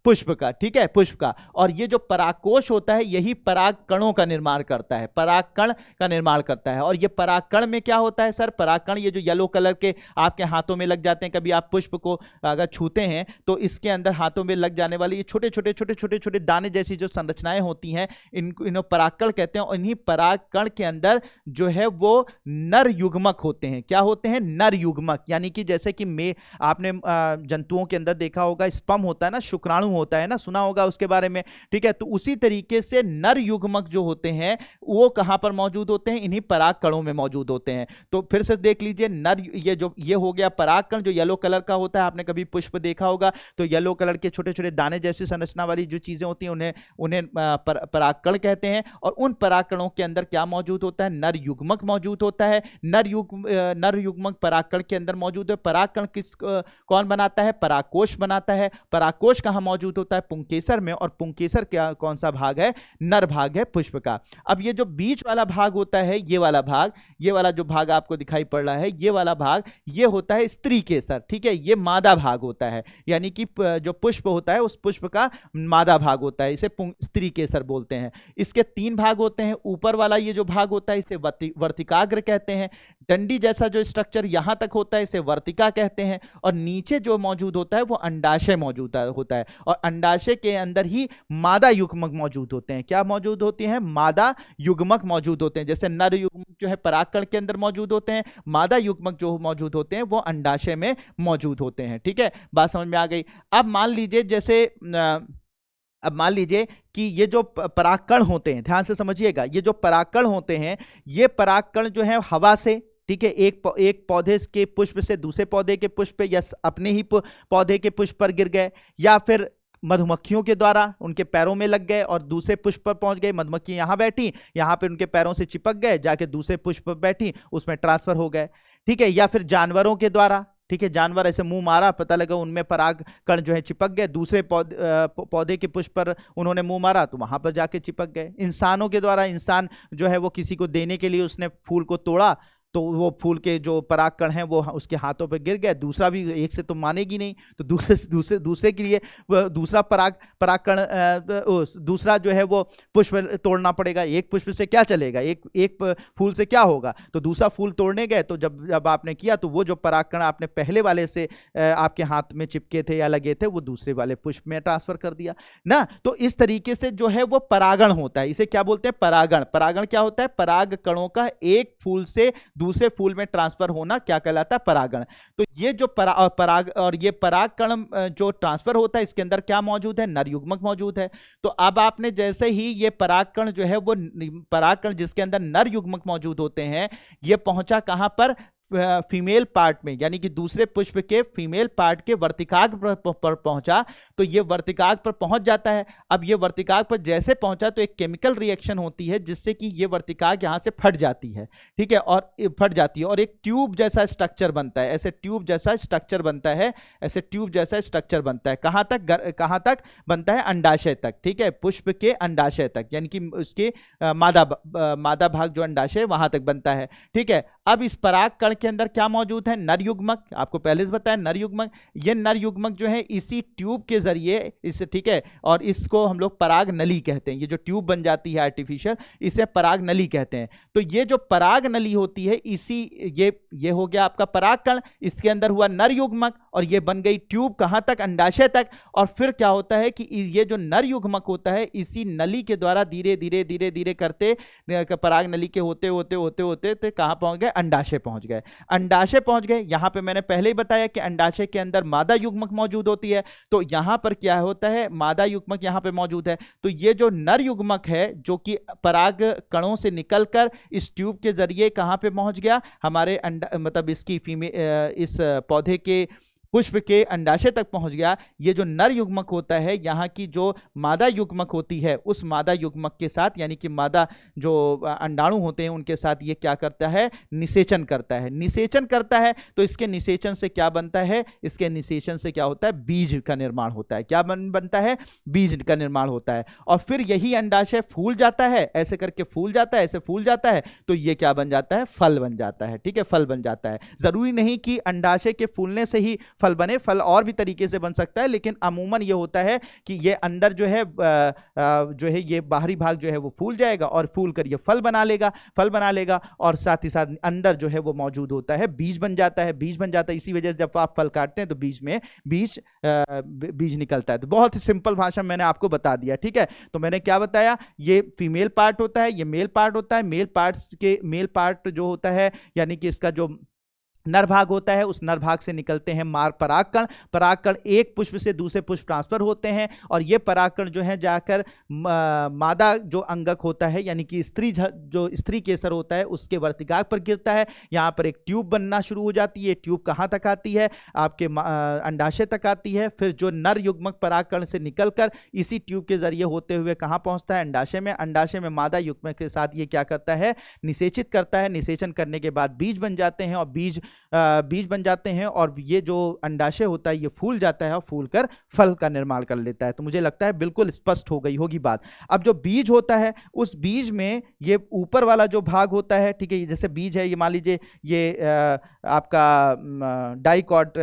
पुष्प का, ठीक है, पुष्प का। और ये जो परागकोश होता है यही पराग कणों का निर्माण करता है, परागकण का निर्माण करता है। और ये परागकण में क्या होता है सर? परागकण ये जो येलो कलर के आपके हाथों में लग जाते हैं, कभी आप पुष्प को अगर छूते हैं तो इसके अंदर हाथों में लग जाने वाली ये छोटे छोटे छोटे छोटे छोटे दाने जैसी जो संरचनाएं होती हैं, इन्हें परागकण कहते हैं। और इन्हीं परागकण के अंदर जो है वो नर युग्मक होते हैं। क्या होते हैं? नर युग्मक। यानी कि जैसे कि आपने जंतुओं के अंदर देखा होगा स्पर्म होता है ना, शुक्राणु होता है ना, सुना होगा उसके बारे में, ठीक है। तो उसी तरीके से नर युग्मक जो होते हैं वो कहां पर मौजूद होते हैं? इन्हीं परागकणों में मौजूद होते हैं। तो फिर से देख लीजिए, नर ये हो गया परागकण जो येलो कलर का होता है। आपने कभी पुष्प देखा होगा तो येलो कलर के छोटे छोटे दाने जैसी संरचना वाली जो चीजें होती हैं उन्हें परागकण कहते हैं। और उन परागकणों के अंदर क्या मौजूद होता है? नर युग्मक मौजूद होता है। नर युग्मक परागकण के अंदर मौजूद है। परागकण कौन बनाता है? परागकोश बनाता है। परागकोश कहां मौजूद होता है? पुंकेसर में। और पुंकेसर क्या कौन सा भाग है? नर भाग है पुष्प का। अब ये जो बीच वाला भाग होता है, ये वाला भाग, ये वाला जो भाग आपको दिखाई पड़ रहा है, ये वाला भाग ये होता है स्त्री केसर, ठीक है। ये मादा भाग होता है, यानी कि जो पुष्प होता है उस पुष्प का मादा भाग होता है, इसे स्त्री केसर बोलते हैं। इसके 3 भाग होते हैं। ऊपर वाला ये जो भाग होता है इसे वर्तिकाग्र कहते हैं। डंडी जैसा जो स्ट्रक्चर यहां तक होता है इसे वर्तिका कहते हैं। और नीचे जो मौजूद होता है वो अंडाशय मौजूद होता है। और अंडाशय के अंदर ही मादा युग्मक मौजूद होते हैं। क्या मौजूद होते हैं? मादा युग्मक मौजूद होते हैं। जैसे नर युग्मक जो है परागकण के अंदर मौजूद होते हैं, मादा युग्मक जो मौजूद होते हैं वो अंडाशय में मौजूद होते हैं, ठीक है। बात समझ में आ गई? अब मान लीजिए कि ये जो परागकण होते हैं, ध्यान से समझिएगा, ये जो परागकण होते हैं ये परागकण जो है हवा से, ठीक है, एक पौधे के पुष्प से दूसरे पौधे के पुष्प पे या अपने ही पौधे के पुष्प पर गिर गए, या फिर मधुमक्खियों के द्वारा उनके पैरों में लग गए और दूसरे पुष्प पर पहुंच गए। मधुमक्खी यहां बैठी, यहां पे उनके पैरों से चिपक गए, जाके दूसरे पुष्प पर बैठी, उसमें ट्रांसफर हो गए, ठीक है। या फिर जानवरों के द्वारा, ठीक है, जानवर ऐसे मुंह मारा, पता लगा उनमें पराग कण जो है चिपक गए, दूसरे पौधे के पुष्प पर उन्होंने मुंह मारा तो वहां पर जाके चिपक गए। इंसानों के द्वारा, इंसान जो है वो किसी को देने के लिए उसने फूल को तोड़ा तो वो फूल के जो परागकण हैं वो उसके हाथों पे गिर गए। दूसरा भी, एक से तो मानेगी नहीं, तो दूसरे के लिए दूसरा परागकण दूसरा जो है वो पुष्प तोड़ना पड़ेगा। एक पुष्प से क्या चलेगा? एक फूल से क्या होगा? तो दूसरा फूल तोड़ने गए तो जब आपने किया तो वो जो परागकण आपने पहले वाले से आपके हाथ में चिपके थे या लगे थे वो दूसरे वाले पुष्प में ट्रांसफर कर दिया ना। तो इस तरीके से जो है वो परागण होता है। इसे क्या बोलते हैं? परागण। परागण क्या होता है? पराग कणों का एक फूल से दूसरे फूल में ट्रांसफर होना क्या कहलाता है? परागण। तो ये जो ये परागकण जो ट्रांसफर होता है इसके अंदर क्या मौजूद है? नर युग्मक मौजूद है। तो अब आपने जैसे ही ये परागकण जो है वो परागकण जिसके अंदर नर युग्मक मौजूद होते हैं, ये पहुंचा कहां पर? फीमेल पार्ट में, यानी कि दूसरे पुष्प के फीमेल पार्ट के वर्तिकाग्र पर पहुंचा। तो ये वर्तिकाग्र पर पहुंच जाता है। अब ये वर्तिकाग्र पर जैसे पहुंचा तो एक केमिकल रिएक्शन होती है जिससे कि ये वर्तिकाग्र यहां से फट जाती है, ठीक है, और फट जाती है और एक ट्यूब जैसा स्ट्रक्चर बनता है। ऐसे ट्यूब जैसा स्ट्रक्चर बनता है, ऐसे ट्यूब जैसा स्ट्रक्चर बनता है। कहां तक बनता है? अंडाशय तक, ठीक है, पुष्प के अंडाशय तक, यानी कि उसके मादा भाग जो अंडाशय वहां तक बनता है, ठीक है। अब इस परागकण के अंदर क्या मौजूद है? नर युग्मक। आपको पहले से बताया नर युग्मक। ये नर युग्मक जो है इसी ट्यूब के जरिए ठीक है, और इसको हम लोग पराग नली कहते हैं। ये जो ट्यूब बन जाती है आर्टिफिशियल, इसे पराग नली कहते हैं। तो ये जो पराग नली होती है ये हो गया आपका परागकण, इसके अंदर हुआ नर युग्मक और ये बन गई ट्यूब। कहां तक? अंडाशय तक। और फिर क्या होता है कि ये जो नर युग्मक होता है इसी नली के द्वारा धीरे धीरे धीरे धीरे करते पराग नली के होते होते होते होते कहां पहुंच गए? अंडाशय पहुंच गए। अंडाशय पहुंच गए। यहां पे मैंने पहले ही बताया कि अंडाशय के अंदर मादा युग्मक मौजूद होती है। तो यहां पर क्या होता है? मादा युग्मक यहां पे मौजूद है। तो ये जो नर युग्मक है जो कि पराग कणों से निकलकर इस ट्यूब के जरिए कहां पे पहुंच गया? हमारे मतलब इसकी इस पौधे के पुष्प के अंडाशय तक पहुंच गया। ये जो नर युग्मक होता है, यहाँ की जो मादा युग्मक होती है उस मादा युग्मक के साथ, यानी कि मादा जो अंडाणु होते हैं उनके साथ ये क्या करता है? निषेचन करता है। निषेचन करता है तो इसके निषेचन से क्या बनता है? इसके निषेचन से क्या होता है? बीज का निर्माण होता है। क्या बनता है? बीज का निर्माण होता है। और फिर यही अंडाशय फूल जाता है, ऐसे करके फूल जाता है, ऐसे फूल जाता है, तो ये क्या बन जाता है? फल बन जाता है, ठीक है, फल बन जाता है। जरूरी नहीं कि अंडाशय के फूलने से ही फल बने। फल और भी तरीके से बन सकता है, लेकिन अमूमन ये होता है कि ये अंदर जो है ये बाहरी भाग जो है वो फूल जाएगा और फूल कर ये फल बना लेगा और साथ ही साथ अंदर जो है वो मौजूद होता है बीज बन जाता है। इसी वजह से जब आप फल काटते हैं तो बीज में बीज निकलता है। तो बहुत ही सिंपल भाषा में मैंने आपको बता दिया, ठीक है। तो मैंने क्या बताया, ये फीमेल पार्ट होता है, ये मेल पार्ट होता है। मेल पार्ट जो होता है यानी कि इसका जो नर भाग होता है, उस नर भाग से निकलते हैं परागकण। परागकण एक पुष्प से दूसरे पुष्प ट्रांसफर होते हैं और ये परागकण जो है जाकर मादा जो अंगक होता है यानी कि जो स्त्री केसर होता है उसके वर्तिकाग्र पर गिरता है। यहाँ पर एक ट्यूब बनना शुरू हो जाती है। ट्यूब कहाँ तक आती है, आपके अंडाशय तक आती है। फिर जो नर युग्मक परागकण से निकलकर इसी ट्यूब के जरिए होते हुए कहाँ पहुँचता है, अंडाशय में। अंडाशय में मादा युग्मक के साथ ये क्या करता है, निषेचित करता है। निषेचन करने के बाद बीज बन जाते हैं और बीज बन जाते हैं और ये जो अंडाशय होता है ये फूल जाता है और फूल कर फल का निर्माण कर लेता है। तो मुझे लगता है बिल्कुल स्पष्ट हो गई होगी बात। अब जो बीज होता है उस बीज में ये ऊपर वाला जो भाग होता है, ठीक है, जैसे बीज है, ये मान लीजिए ये आपका डाइकॉट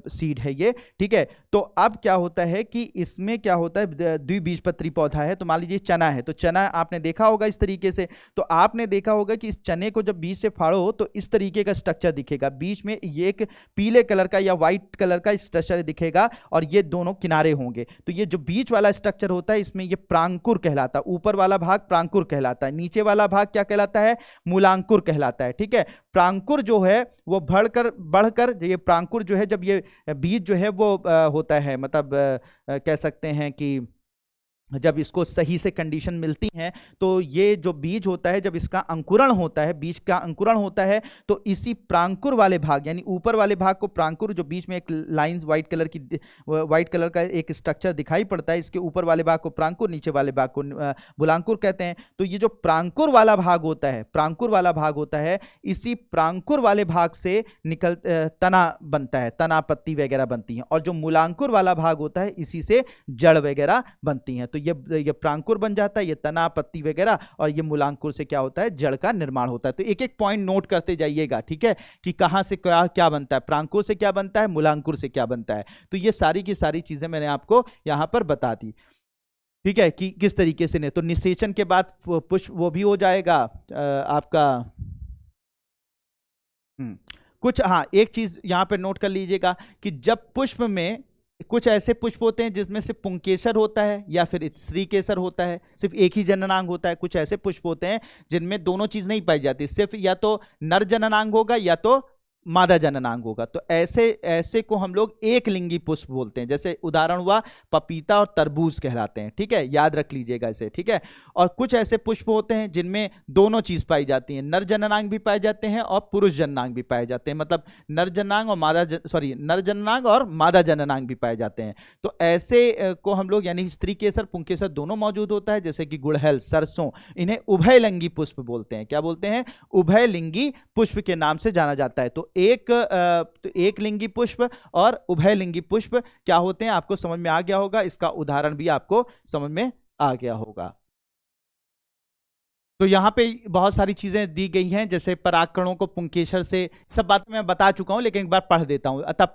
सीड है ये, ठीक है। तो अब क्या होता है कि इसमें क्या होता है, द्विबीजपत्री पौधा है। तो मान लीजिए चना है, तो चना आपने देखा होगा इस तरीके से। तो आपने देखा होगा कि इस चने को जब बीज से फाड़ो तो इस तरीके का स्ट्रक्चर दिखेगा। बीच में ये एक पीले कलर का या व्हाइट कलर का स्ट्रक्चर दिखेगा और ये दोनों किनारे होंगे। तो ये जो बीच वाला स्ट्रक्चर होता है इसमें ये प्रांकुर कहलाता है। ऊपर वाला भाग प्रांकुर कहलाता है, नीचे वाला भाग क्या कहलाता है, मूलांकुर कहलाता है, ठीक है। प्रांकुर जो है वो बढ़कर ये प्रांकुर जो है, जब ये बीज जो है वो होता है, मतलब कह सकते हैं कि जब इसको सही से कंडीशन मिलती हैं तो ये जो बीज होता है जब इसका अंकुरण होता है, बीज का अंकुरण होता है, तो इसी प्रांकुर वाले भाग यानी ऊपर वाले भाग को प्रांकुर, जो बीच में एक लाइंस व्हाइट कलर का एक स्ट्रक्चर दिखाई पड़ता है, इसके ऊपर वाले भाग को प्रांकुर, नीचे वाले भाग को बुलांकुर कहते हैं। तो ये जो प्रांकुर वाला भाग होता है इसी प्रांकुर वाले भाग से तना बनता है, तना पत्ती वगैरह बनती हैं। और जो मूलांकुर वाला भाग होता है इसी से जड़ वगैरह बनती हैं। तो ये प्रांकुर बन जाता है, ये तना पत्ती वगैरह, और ये मूलांकुर से क्या होता है, जड़ का निर्माण होता है। तो एक एक पॉइंट नोट करते जाइएगा, ठीक है, कि कहां से क्या बनता है, प्रांकुर से क्या बनता है, मूलांकुर से क्या बनता है। तो ये सारी की सारी चीजें मैंने आपको यहां पर बता दी, ठीक है, कि किस तरीके से। नहीं तो निषेचन के बाद पुष्प वो भी हो जाएगा आपका कुछ। हाँ, एक चीज यहां पर नोट कर लीजिएगा कि जब पुष्प में कुछ ऐसे पुष्प होते हैं जिसमें से पुंकेसर होता है या फिर स्त्री केसर होता है, सिर्फ एक ही जननांग होता है। कुछ ऐसे पुष्प होते हैं जिनमें दोनों चीज नहीं पाई जाती, सिर्फ या तो नर जननांग होगा या तो मादा जननांग होगा। तो ऐसे को हम लोग एक लिंगी पुष्प बोलते हैं। जैसे उदाहरण हुआ पपीता और तरबूज कहलाते हैं, ठीक है, याद रख लीजिएगा इसे, ठीक है। और कुछ ऐसे पुष्प होते हैं जिनमें दोनों चीज पाई जाती हैं, नर जननांग भी पाए जाते हैं और पुरुष जननांग भी पाए जाते हैं, मतलब नर जननांग और मादा जननांग भी पाए जाते हैं। तो ऐसे को हम लोग यानी स्त्री केसर पुंकेसर दोनों मौजूद होता है, जैसे कि गुड़हल, सरसों, इन्हें उभयलिंगी पुष्प बोलते हैं। क्या बोलते हैं, उभयलिंगी पुष्प के नाम से जाना जाता है। तो एक लिंगी पुष्प और उभयलिंगी पुष्प क्या होते हैं आपको समझ में आ गया होगा, इसका उदाहरण भी आपको समझ में आ गया होगा। तो यहाँ पे बहुत सारी चीजें दी गई हैं, जैसे परागकणों को पुंकेसर से, सब बातें मैं बता चुका हूं लेकिन एक बार पढ़ देता हूं। अतः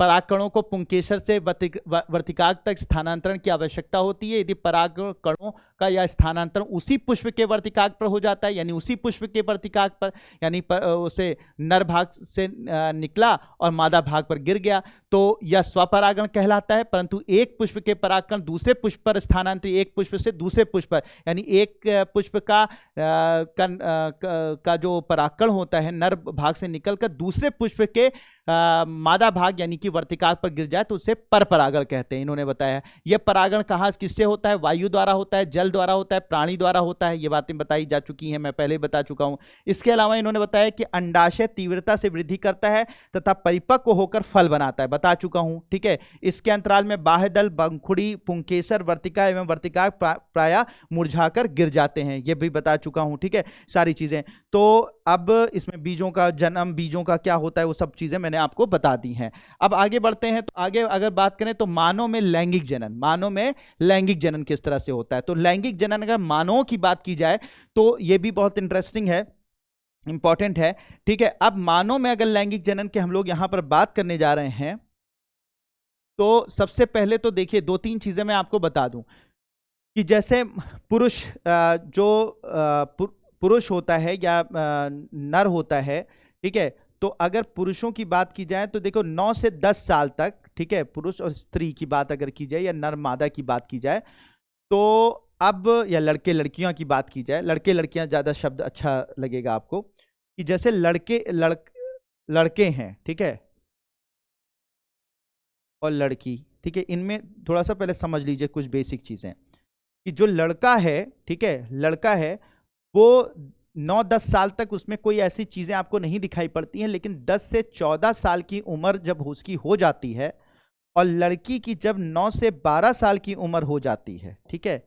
परागकणों को पुंकेसर से वर्तिकाग्र तक स्थानांतरण की आवश्यकता होती है। यदि परागकणों का यह स्थानांतरण उसी पुष्प के वर्तिकाग्र पर हो जाता है, यानी उसी पुष्प के वर्तिकाग्र पर, यानी उसे नर भाग से निकला और मादा भाग पर गिर गया, तो यह स्वपरागण कहलाता है। परंतु एक पुष्प के परागकण दूसरे पुष्प पर स्थानांतरित, एक पुष्प से दूसरे पुष्प पर, यानी एक पुष्प का जो परागकण होता है नर भाग से निकलकर दूसरे पुष्प के मादा भाग यानी कि वर्तिकाग्र पर गिर जाए तो उसे परपरागण कहते हैं, इन्होंने बताया। यह परागण कहाँ किससे होता है, वायु द्वारा होता है, जल द्वारा होता है, प्राणी द्वारा होता है। ये बातें बताई जा चुकी हैं, मैं पहले बता चुका हूं। इसके अलावा इन्होंने बताया कि अंडाशय तीव्रता से वृद्धि करता है तथा परिपक्व होकर फल बनाता है, बता चुका हूं, ठीक है। इसके अंतराल में बाह्यदल, पंखुड़ी, पुंकेसर, वर्तिका एवं वर्तिकाग्र प्रायः मुरझाकर गिर जाते हैं, ये भी बता चुका हूं, ठीक है, सारी चीजें। तो अब इसमें बीजों का जन्म, बीजों का क्या होता है, वो सब चीजें मैंने आपको बता दी हैं। अब आगे बढ़ते हैं। तो आगे अगर बात करें तो मानव में लैंगिक जनन किस तरह से होता है। तो लैंगिक जनन अगर मानवों की बात की जाए तो यह भी बहुत इंटरेस्टिंग है। इंपॉर्टेंट है। ठीक है, अब मानव में अगर लैंगिक जनन के हम लोग यहां पर बात करने जा रहे हैं, तो सबसे पहले तो देखिए 2-3 चीजें मैं आपको बता दूं कि जैसे पुरुष पुरुष होता है या नर होता है, ठीक है, तो अगर पुरुषों की बात की जाए तो देखो 9 से 10 साल तक, ठीक है, पुरुष और स्त्री की बात अगर की जाए या नर मादा की बात की जाए, तो अब या लड़के लड़कियां की बात की जाए, लड़के लड़कियां ज्यादा शब्द अच्छा लगेगा आपको, कि जैसे लड़के हैं, ठीक है, और लड़की, ठीक है, इनमें थोड़ा सा पहले समझ लीजिए कुछ बेसिक चीजें, कि जो लड़का है, ठीक है, लड़का है, वो 9-10 साल तक उसमें कोई ऐसी चीजें आपको नहीं दिखाई पड़ती हैं, लेकिन 10 से 14 साल की उम्र जब उसकी हो जाती है, और लड़की की जब 9 से 12 साल की उम्र हो जाती है, ठीक है,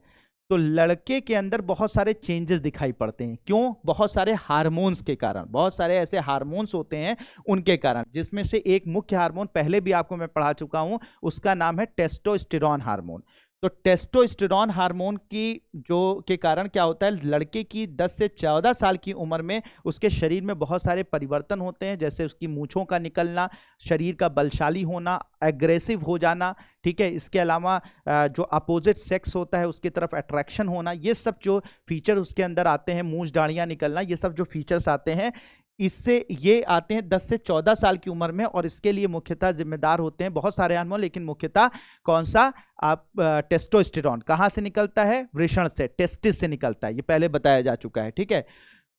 तो लड़के के अंदर बहुत सारे चेंजेस दिखाई पड़ते हैं। क्यों? बहुत सारे हार्मोन्स के कारण, बहुत सारे ऐसे हार्मोन्स होते हैं उनके कारण, जिसमें से एक मुख्य हार्मोन पहले भी आपको मैं पढ़ा चुका हूं, उसका नाम है टेस्टोस्टेरोन हार्मोन। तो टेस्टोस्टेरोन हार्मोन की के कारण क्या होता है, लड़के की 10 से 14 साल की उम्र में उसके शरीर में बहुत सारे परिवर्तन होते हैं, जैसे उसकी मूंछों का निकलना, शरीर का बलशाली होना, एग्रेसिव हो जाना, ठीक है, इसके अलावा जो अपोजिट सेक्स होता है उसकी तरफ अट्रैक्शन होना, ये सब जो फीचर उसके अंदर आते हैं, मूंछ दाढ़ियां निकलना, ये सब जो फीचर्स आते हैं, इससे ये आते हैं 10 से 14 साल की उम्र में, और इसके लिए मुख्यतः जिम्मेदार होते हैं बहुत सारे हार्मोन, लेकिन मुख्यतः कौन सा, आप टेस्टोस्टेरोन कहां से निकलता है, वृषण से, टेस्टिस से निकलता है, ये पहले बताया जा चुका है, ठीक है।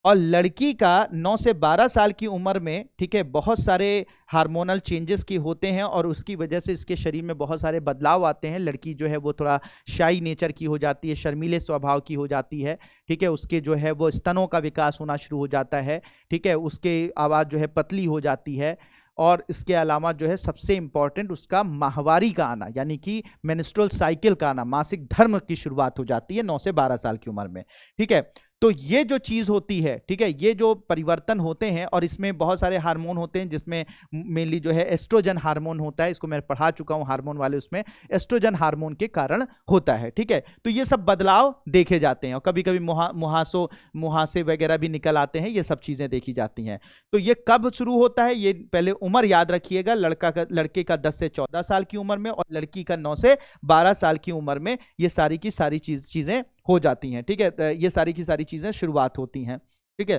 और लड़की का 9 से 12 साल की उम्र में, ठीक है, बहुत सारे हार्मोनल चेंजेस की होते हैं, और उसकी वजह से इसके शरीर में बहुत सारे बदलाव आते हैं। लड़की जो है वो थोड़ा शाई नेचर की हो जाती है, शर्मीले स्वभाव की हो जाती है, ठीक है, उसके जो है वो स्तनों का विकास होना शुरू हो जाता है, ठीक है, उसके आवाज़ जो है पतली हो जाती है, और इसके अलावा जो है सबसे इंपॉर्टेंट उसका माहवारी का आना, यानी कि मेंस्ट्रुअल साइकिल का आना, मासिक धर्म की शुरुआत हो जाती है 9 से 12 साल की उम्र में, ठीक है। तो ये जो चीज होती है, ठीक है, ये जो परिवर्तन होते हैं, और इसमें बहुत सारे हार्मोन होते हैं, जिसमें मेनली जो है एस्ट्रोजन हार्मोन होता है, इसको मैं पढ़ा चुका हूं हार्मोन वाले, उसमें एस्ट्रोजन हार्मोन के कारण होता है, ठीक है। तो ये सब बदलाव देखे जाते हैं, और कभी कभी मुहासे वगैरह भी निकल आते हैं, ये सब चीजें देखी जाती हैं। तो ये कब शुरू होता है, ये पहले उम्र याद रखिएगा, लड़के का 10 से 14 साल की उम्र में, और लड़की का 9 से 12 साल की उम्र में ये सारी की सारी चीजें हो जाती हैं, ठीक है, ये सारी की सारी चीजें शुरुआत होती हैं, ठीक है।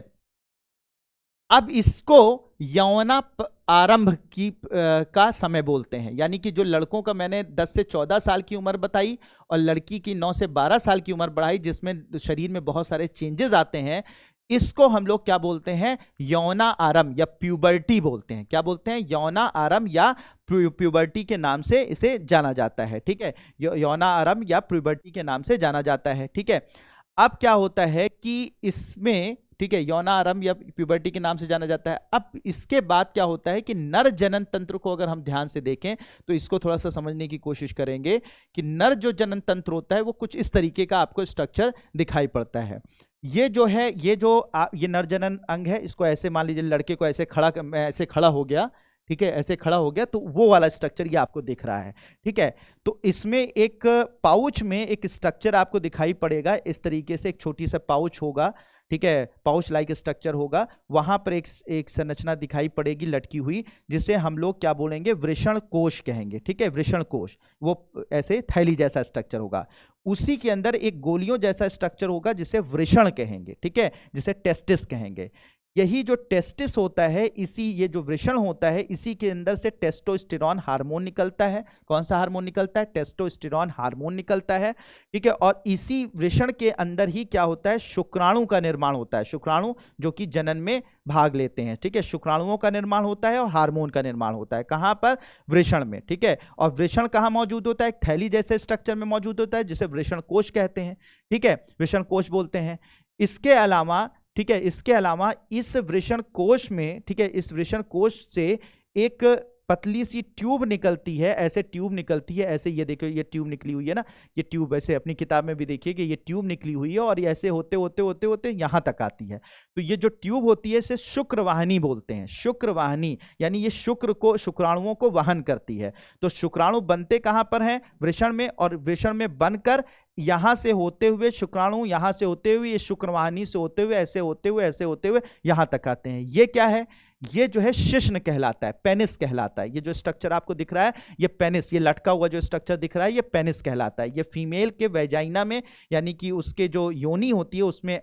अब इसको यौना आरंभ की का समय बोलते हैं, यानी कि जो लड़कों का मैंने 10 से 14 साल की उम्र बताई, और लड़की की 9 से 12 साल की उम्र बढ़ाई, जिसमें शरीर में बहुत सारे चेंजेस आते हैं, इसको हम लोग क्या बोलते हैं, यौना आरंभ या प्यूबर्टी बोलते हैं। क्या बोलते हैं? यौना आरंभ या प्यूबर्टी के नाम से इसे जाना जाता है, ठीक है, यौना आरंभ या प्यूबर्टी के नाम से जाना जाता है, ठीक है। अब क्या होता है कि इसमें, ठीक है, यौना आरंभ या प्यूबर्टी के नाम से जाना जाता है। अब इसके बाद क्या होता है कि नर जनन तंत्र को अगर हम ध्यान से देखें, तो इसको थोड़ा सा समझने की कोशिश करेंगे कि नर जो जनन तंत्र होता है वो कुछ इस तरीके का आपको स्ट्रक्चर दिखाई पड़ता है। ये जो है, ये नर जनन अंग है, इसको ऐसे मान लीजिए, लड़के को ऐसे खड़ा हो गया, ठीक है, ऐसे खड़ा हो गया, तो वो वाला स्ट्रक्चर ये आपको दिख रहा है, ठीक है। तो इसमें एक पाउच में एक स्ट्रक्चर आपको दिखाई पड़ेगा, इस तरीके से एक छोटी सा पाउच होगा, ठीक है, पाउच लाइक स्ट्रक्चर होगा, वहां पर एक संरचना दिखाई पड़ेगी लटकी हुई, जिसे हम लोग क्या बोलेंगे, वृषण कोश कहेंगे, ठीक है, वृषण कोश, वो ऐसे थैली जैसा स्ट्रक्चर होगा। उसी के अंदर एक गोलियों जैसा स्ट्रक्चर होगा, जिसे वृषण कहेंगे, ठीक है, जिसे टेस्टिस कहेंगे। यही जो टेस्टिस होता है, ये जो वृषण होता है, इसी के अंदर से टेस्टोस्टेरोन हार्मोन निकलता है। कौन सा हार्मोन निकलता है? टेस्टोस्टेरोन हार्मोन निकलता है, ठीक है। और इसी वृषण के अंदर ही क्या होता है, शुक्राणु का निर्माण होता है, शुक्राणु जो कि जनन में भाग लेते हैं, ठीक है, शुक्राणुओं का निर्माण होता है और हार्मोन का निर्माण होता है। कहां पर? वृषण में, ठीक है। और वृषण कहां मौजूद होता है? एक थैली जैसे स्ट्रक्चर में मौजूद होता है, जिसे वृषण कोश कहते हैं, ठीक है, वृषण कोश बोलते हैं। इसके अलावा, ठीक है, इसके अलावा इस वृषण कोश में, ठीक है, इस वृषण कोश से एक पतली सी ट्यूब निकलती है, ऐसे ट्यूब निकलती है, ऐसे ये देखो, ये ट्यूब निकली हुई है ना, ये ट्यूब ऐसे अपनी किताब में भी देखिए कि ये ट्यूब निकली हुई है, और ऐसे होते होते होते होते यहां तक आती है। तो ये जो ट्यूब होती है, इसे शुक्रवाहिनी बोलते हैं, शुक्रवाहिनी, यानी ये शुक्राणुओं को वहन करती है। तो शुक्राणु बनते कहां पर हैं? वृषण में, और वृषण में बनकर यहां से होते हुए शुक्राणु, यहां से होते हुए, ये शुक्रवाहिनी से होते हुए, ऐसे होते हुए, ऐसे होते हुए यहां तक आते हैं। ये क्या है? ये जो है शिश्न कहलाता है, पेनिस कहलाता है। ये जो स्ट्रक्चर आपको दिख रहा है, ये पेनिस, ये लटका हुआ जो स्ट्रक्चर दिख रहा है, ये पेनिस कहलाता है। ये फीमेल के वेजाइना में, यानी कि उसके जो योनि होती है उसमें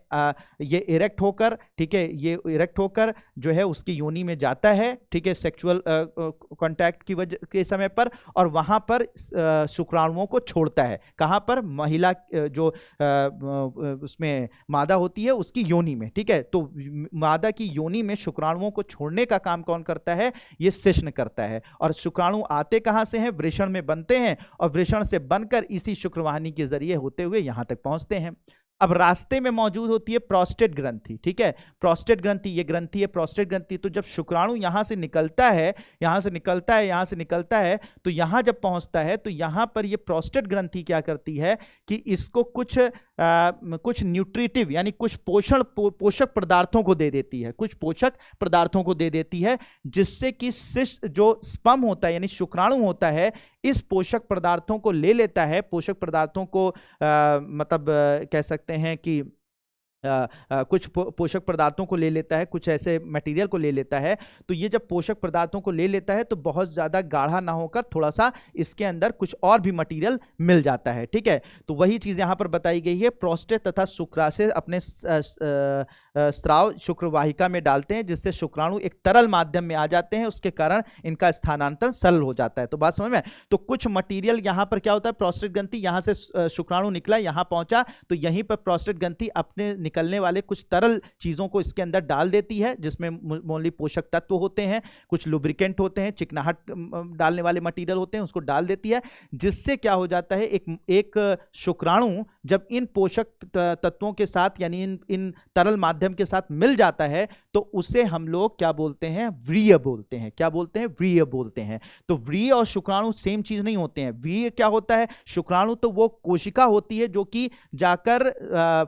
ये इरेक्ट होकर, ठीक है, ये इरेक्ट होकर जो है उसकी योनि में जाता है, ठीक है, सेक्सुअल कॉन्टैक्ट की वजह के समय पर, और वहां पर शुक्राणुओं को छोड़ता है। कहां पर? महिला जो उसमें मादा होती है उसकी योनि में, ठीक है। तो मादा की योनि में शुक्राणुओं को छोड़ने का काम कौन करता है? ये शिश्न करता है। और शुक्राणु आते कहां से हैं? वृषण में बनते हैं, और वृषण से बनकर इसी शुक्रवाहिनी के जरिए होते हुए यहां तक पहुंचते हैं। अब रास्ते में मौजूद होती है प्रोस्टेट ग्रंथि, ठीक है। प्रोस्टेट ग्रंथि, ये ग्रंथि है प्रोस्टेट ग्रंथि। तो जब शुक्राणु यहां से निकलता है, यहां से निकलता है, यहां से निकलता है, तो यहां जब पहुंचता है तो यहां पर ये प्रोस्टेट ग्रंथि क्या करती है कि इसको कुछ न्यूट्रिटिव यानी कुछ पोषक पदार्थों को दे देती है, कुछ पोषक पदार्थों को दे देती है, जिससे कि जो स्पर्म होता है यानी शुक्राणु होता है, इस पोषक पदार्थों को ले लेता है। पोषक पदार्थों को मतलब कह सकते हैं कि कुछ पोषक पदार्थों को ले लेता है, कुछ ऐसे मटेरियल को ले लेता है। तो ये जब पोषक पदार्थों को ले लेता है तो बहुत ज़्यादा गाढ़ा ना होकर थोड़ा सा इसके अंदर कुछ और भी मटेरियल मिल जाता है, ठीक है। तो वही चीज़ यहाँ पर बताई गई है। प्रोस्टेट तथा शुक्राशय अपने स्राव शुक्रवाहिका में डालते हैं, जिससे शुक्राणु एक तरल माध्यम में आ जाते हैं, उसके कारण इनका स्थानांतरण सरल हो जाता है। तो बात समझ में? तो कुछ मटेरियल यहाँ पर क्या होता है, प्रोस्टेट ग्रंथि यहाँ से शुक्राणु निकला, यहाँ पहुंचा, तो यहीं पर प्रोस्टेट ग्रंथि अपने निकलने वाले कुछ तरल चीजों को इसके अंदर डाल देती है, जिसमें मोस्टली पोषक तत्व होते हैं, कुछ लुब्रिकेंट होते हैं, चिकनाहट डालने वाले मटेरियल होते हैं, उसको डाल देती है। जिससे क्या हो जाता है, एक शुक्राणु जब इन पोषक तत्वों के साथ यानी इन तरल माध्यम के साथ मिल जाता है तो उसे हम लोग क्या बोलते हैं, व्रीय बोलते हैं। क्या बोलते हैं? व्रीय बोलते हैं। तो व्रीय और शुक्राणु सेम चीज नहीं होते हैं। व्रीय क्या होता है? शुक्राणु तो वो कोशिका होती है जो कि जाकर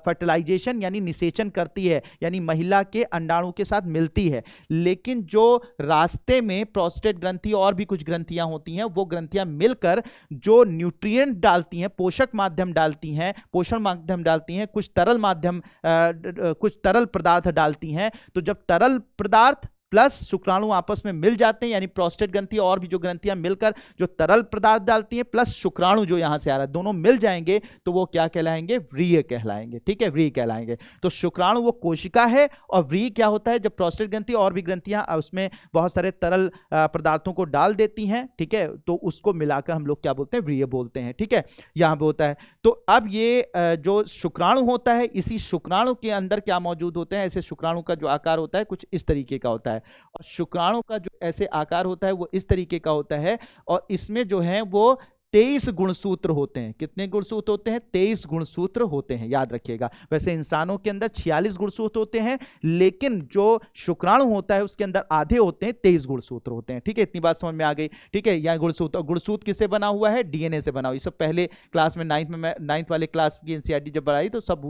फर्टिलाइजेशन यानी निषेचन करती है, यानी महिला के अंडाणु के साथ मिलती है। लेकिन जो रास्ते में प्रोस्टेट ग्रंथि और भी कुछ ग्रंथियां होती हैं, वो ग्रंथियां मिलकर जो न्यूट्रिएंट डालती हैं, पोषक माध्यम डालती हैं, पोषण माध्यम डालती हैं, कुछ तरल माध्यम कुछ तरल पदार्थ डालती हैं। तो जब तरल पदार्थ प्लस शुक्राणु आपस में मिल जाते हैं, यानी प्रोस्टेट ग्रंथि और भी जो ग्रंथियां मिलकर जो तरल पदार्थ डालती हैं प्लस शुक्राणु जो यहां से आ रहा है, दोनों मिल जाएंगे तो वो क्या कहलाएंगे? व्रीय कहलाएंगे, ठीक है, व्रीय कहलाएंगे। तो शुक्राणु वो कोशिका है, और व्रीय क्या होता है? जब प्रोस्टेट ग्रंथि और भी ग्रंथियां उसमें बहुत सारे तरल पदार्थों को डाल देती हैं, ठीक है, तो उसको मिलाकर हम लोग क्या बोलते हैं? व्रीय बोलते हैं, ठीक है, यहां पर होता है। तो अब ये जो शुक्राणु होता है, इसी शुक्राणु के अंदर क्या मौजूद होते हैं? ऐसे शुक्राणु का जो आकार होता है कुछ इस तरीके का होता है, और शुक्राणु का जो ऐसे आकार होता है वो इस तरीके का होता है, और इसमें जो है वो 23 गुणसूत्र होते हैं। कितने गुणसूत्र होते हैं? 23 गुणसूत्र होते हैं, याद रखिएगा। वैसे इंसानों के अंदर 46 गुणसूत्र होते हैं, लेकिन जो शुक्राणु होता है उसके अंदर आधे होते हैं, 23 गुणसूत्र होते हैं, ठीक है। इतनी बात समझ में आ गई, ठीक है। यहाँ गुणसूत्र किससे बना हुआ है? डीएनए से बना हुआ। ये सब पहले क्लास में नाइन्थ वाले क्लास की एनसीईआरटी जब बढ़ाई तो सब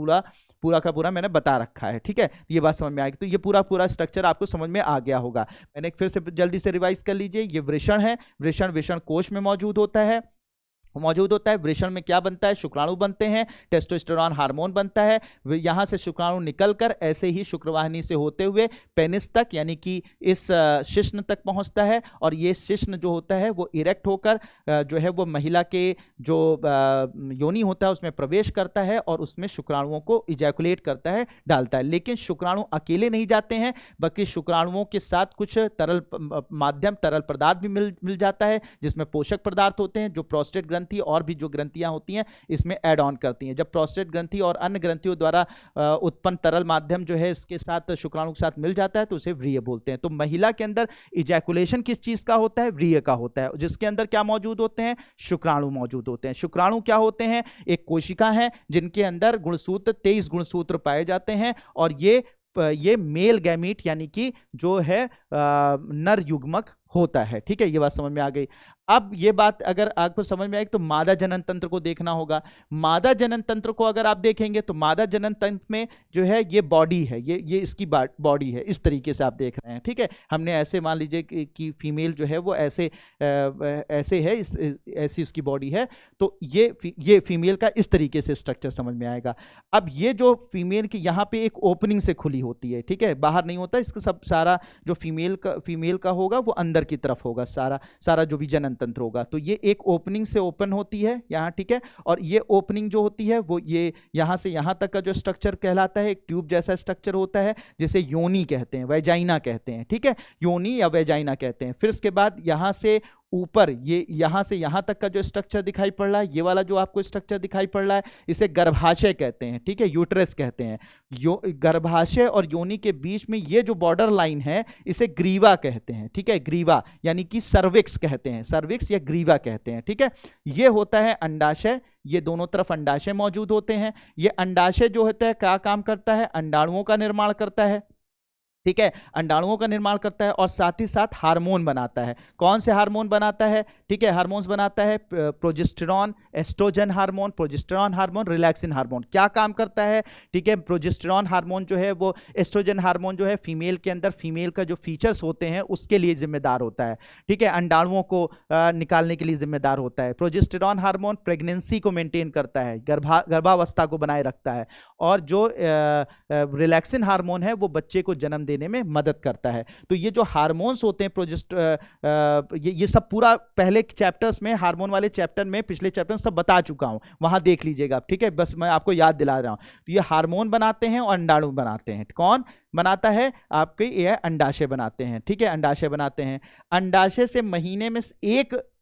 पूरा का पूरा मैंने बता रखा है, ठीक है। ये बात समझ में आ गई। तो ये पूरा स्ट्रक्चर आपको समझ में आ गया होगा। मैंने फिर से जल्दी से रिवाइज कर लीजिए। ये वृषण है, वृषण कोश में मौजूद होता है। वृषण में क्या बनता है? शुक्राणु बनते हैं, टेस्टोस्टेरोन हार्मोन बनता है। यहां से शुक्राणु निकलकर ऐसे ही शुक्रवाहिनी से होते हुए पेनिस तक यानी कि इस शिश्न तक पहुंचता है, और ये शिश्न जो होता है वो इरेक्ट होकर जो है वो महिला के जो योनि होता है उसमें प्रवेश करता है, और उसमें शुक्राणुओं को इजैकुलेट करता है, डालता है। लेकिन शुक्राणु अकेले नहीं जाते हैं, बल्कि शुक्राणुओं के साथ कुछ तरल माध्यम, तरल पदार्थ भी मिल जाता है, जिसमें पोषक पदार्थ होते हैं, जो प्रोस्टेट ग्रंथि और भी जो ग्रंथियां होती हैं इसमें ऐड ऑन करती हैं। जब प्रोस्टेट ग्रंथि और अन्य ग्रंथियों द्वारा उत्पन्न तरल माध्यम जो है इसके साथ शुक्राणु के साथ मिल जाता है तो उसे व्रीय बोलते हैं। तो महिला के अंदर इजैकुलेशन किस चीज का होता है? व्रीय का होता है, जिसके अंदर क्या मौजूद होते हैं? शुक्राणु मौजूद होते हैं। शुक्राणु क्या होते हैं? एक कोशिका है जिनके अंदर गुणसूत्र 23 गुणसूत्र पाए जाते हैं, और ये मेल गैमीट यानी कि जो है नर युग्मक होता है, ठीक है। ये बात समझ में आ गई। अब ये बात अगर आपको समझ में आए तो मादा जनन तंत्र को देखना होगा। मादा जनन तंत्र को अगर आप देखेंगे तो मादा जनन तंत्र में जो है ये बॉडी है, ये इसकी बॉडी है, इस तरीके से आप देख रहे हैं, ठीक है। हमने ऐसे मान लीजिए कि फीमेल जो है वो ऐसे ऐसे है, ऐसी उसकी बॉडी है, तो ये फीमेल का इस तरीके से स्ट्रक्चर समझ में आएगा। अब ये जो फीमेल की यहाँ पे एक ओपनिंग से खुली होती है, ठीक है, बाहर नहीं होता, इसका सब सारा जो फीमेल का होगा वो अंदर की तरफ होगा, सारा जो भी जनन तंत्र होगा, तो ये एक ओपनिंग से ओपन होती है यहाँ, ठीक है। और ये ओपनिंग जो होती है वो ये यहाँ से यहाँ तक का जो स्ट्रक्चर कहलाता है, एक ट्यूब जैसा स्ट्रक्चर होता है, जिसे योनी कहते हैं, वैजाइना कहते हैं, ठीक है, योनी या वैजाइना कहते हैं। फिर उसके बाद यहाँ से ऊपर ये यहाँ से यहाँ तक का जो स्ट्रक्चर दिखाई पड़ रहा है, ये वाला जो आपको स्ट्रक्चर दिखाई पड़ रहा है, इसे गर्भाशय कहते हैं, ठीक है, यूट्रस कहते हैं। गर्भाशय और योनि के बीच में ये जो बॉर्डर लाइन है इसे ग्रीवा कहते हैं, ठीक है, ग्रीवा यानी कि सर्विक्स कहते हैं, सर्विक्स या ग्रीवा कहते हैं, ठीक है। ये होता है अंडाशय, ये दोनों तरफ अंडाशय मौजूद होते हैं। ये अंडाशय जो होता है क्या काम करता है, अंडाणुओं का निर्माण करता है, ठीक है, अंडाणुओं का निर्माण करता है और साथ ही साथ हार्मोन बनाता है। कौन से हार्मोन बनाता है, ठीक है, हार्मोन्स बनाता है, progesterone, estrogen hormone, progesterone hormone, relaxin hormone. क्या काम करता है, ठीक है, प्रोजेस्टेरॉन हार्मोन जो है वो एस्ट्रोजन हार्मोन जो है फीमेल के अंदर फीमेल का जो फीचर्स होते हैं उसके लिए जिम्मेदार होता है, ठीक है, अंडाणुओं को निकालने के लिए जिम्मेदार होता है। प्रोजेस्टेरॉन हार्मोन प्रेगनेंसी को मेंटेन करता है, गर्भावस्था को बनाए रखता है, और जो रिलैक्सिन हार्मोन है वो बच्चे को जन्म देने में मदद करता है। तो ये जो हार्मोन्स होते हैं ये सब पूरा पहले चैप्टर्स में, हार्मोन वाले चैप्टर में, पिछले चैप्टर में सब बता चुका हूं, वहां देख लीजिएगा, ठीक है, बस मैं आपको याद दिला रहा हूं। तो ये हार्मोन बनाते हैं और अंडाणु बनाते हैं। कौन बनाता है, आपके ये अंडाशय बनाते हैं, ठीक है, अंडाशय बनाते हैं। अंडाशय से महीने में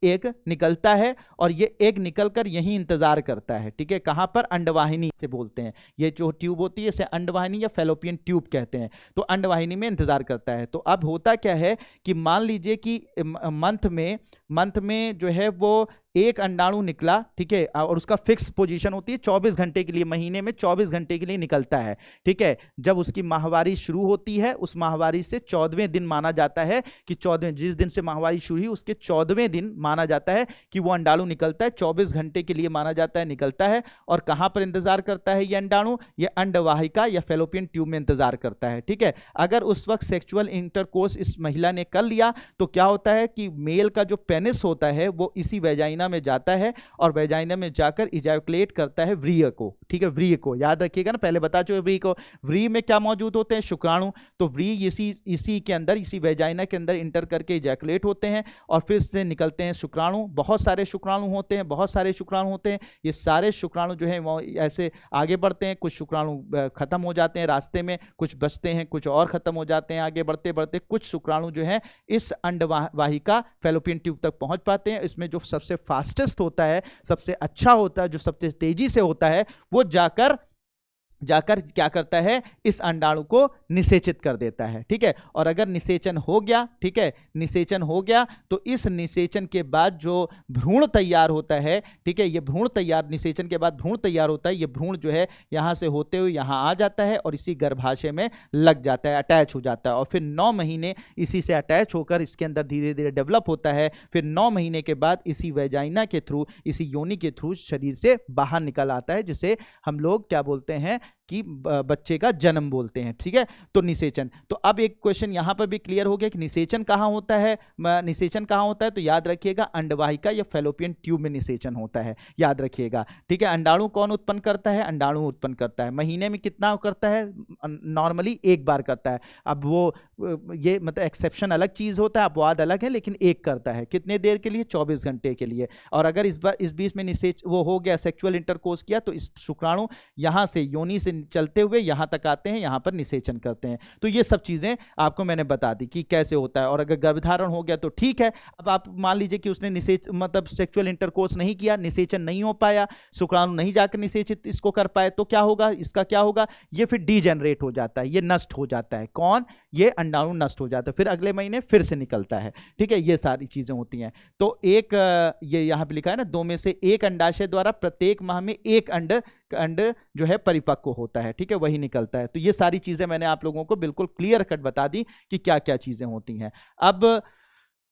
एक निकलता है और ये एग निकलकर यहीं इंतजार करता है, ठीक है, कहां पर, अंडवाहिनी से बोलते हैं। ये जो ट्यूब होती है इसे अंडवाहिनी या फैलोपियन ट्यूब कहते हैं, तो अंडवाहिनी में इंतजार करता है। तो अब होता क्या है कि मान लीजिए कि मंथ में जो है वो एक अंडाणु निकला, ठीक है, और उसका फिक्स पोजीशन होती है 24 घंटे के लिए, महीने में 24 घंटे के लिए निकलता है, ठीक है। जब उसकी माहवारी शुरू होती है, उस माहवारी से 14वें दिन माना जाता है कि 14वें, जिस दिन से माहवारी शुरू हुई उसके 14वें दिन माना जाता है कि वो अंडाणु निकलता है, 24 घंटे के लिए माना जाता है निकलता है। और कहां पर इंतजार करता है ये अंडाणु, ये अंडवाहिका या फैलोपियन ट्यूब में इंतजार करता है, ठीक है। अगर उस वक्त सेक्सुअल इंटरकोर्स इस महिला ने कर लिया तो क्या होता है कि मेल का जो पेनिस होता है वो इसी वेजाइना में जाता है और वेजाइना में जाकर इजैकुलेट करता है व्रीय को, ठीक है, व्रीय को याद रखिएगा ना, पहले बता चुके व्रीय को। व्रीय में क्या मौजूद होते हैं, शुक्राणु, तो व्रीय इसी के अंदर, इसी वेजाइना के अंदर इंटर करके इजैकुलेट होते हैं और फिर से निकलते हैं शुक्राणु। बहुत सारे शुक्राणु होते हैं, बहुत सारे शुक्राणु होते हैं। ये सारे शुक्राणु जो है वो ऐसे आगे बढ़ते हैं, कुछ शुक्राणु खत्म हो जाते हैं रास्ते में, कुछ बचते हैं, कुछ और खत्म हो जाते हैं आगे बढ़ते बढ़ते। कुछ शुक्राणु जो है इस अंडवाहिका फैलोपियन ट्यूब तक पहुंच पाते हैं। इसमें जो सबसे फास्टेस्ट होता है, सबसे अच्छा होता है, जो सबसे तेजी से होता है, वो जाकर क्या करता है, इस अंडाणु को निषेचित कर देता है, ठीक है। और अगर निषेचन हो गया, ठीक है, निषेचन हो गया तो इस निषेचन के बाद जो भ्रूण तैयार होता है, ठीक है, ये भ्रूण तैयार, निषेचन के बाद भ्रूण तैयार होता है, ये भ्रूण जो है यहां से होते हुए यहां आ जाता है और इसी गर्भाशय में लग जाता है, अटैच हो जाता है, और फिर 9 महीने इसी से अटैच होकर इसके अंदर धीरे धीरे डेवलप होता है। फिर 9 महीने के बाद इसी वेजाइना के थ्रू, इसी योनि के थ्रू शरीर से बाहर निकल आता है, जिसे हम लोग क्या बोलते हैं कि बच्चे का जन्म बोलते हैं, ठीक है। तो निषेचन, तो अब एक क्वेश्चन यहां पर भी क्लियर हो गया कि निषेचन कहां होता है, निषेचन कहां होता है, तो याद रखिएगा अंडवाहिका या फैलोपियन ट्यूब में निषेचन होता है, याद रखिएगा, ठीक है। अंडाणु कौन उत्पन्न करता है, अंडाणु उत्पन्न करता है। महीने में कितना करता है, नॉर्मली एक बार करता है। अब वो ये मतलब एक्सेप्शन अलग चीज होता है, अपवाद अलग है, लेकिन एक करता है, कितने देर के लिए, 24 घंटे के लिए। और अगर इस बीच में वो हो गया, सेक्सुअल इंटरकोर्स किया, तो इस शुक्राणु यहां से योनि से चलते हुए यहां तक आते हैं, यहां पर निषेचन करते हैं। तो ये सब चीजें आपको मैंने बता दी कि कैसे होता है। और अगर गर्भधारण हो गया तो ठीक है। अब आप मान लीजिए कि उसने मतलब सेक्सुअल इंटरकोर्स नहीं किया, निषेचन नहीं हो पाया, शुक्राणु नहीं जाकर निषेचित इसको कर पाए, तो क्या होगा, इसका क्या होगा, ये फिर डीजेनरेट हो जाता है, ये नष्ट हो जाता है। कौन, ये अंडाणु नष्ट हो जाता है, फिर अगले महीने फिर से निकलता है, ठीक है। ये सारी चीजें होती हैं। तो एक ये यहां पे लिखा है ना, 2 में से एक अंडाशय द्वारा प्रत्येक माह में एक अंड जो है परिपक्व होता है, ठीक है, वही निकलता है। तो ये सारी चीजें मैंने आप लोगों को बिल्कुल क्लियर कट बता दी कि क्या क्या चीजें होती हैं। अब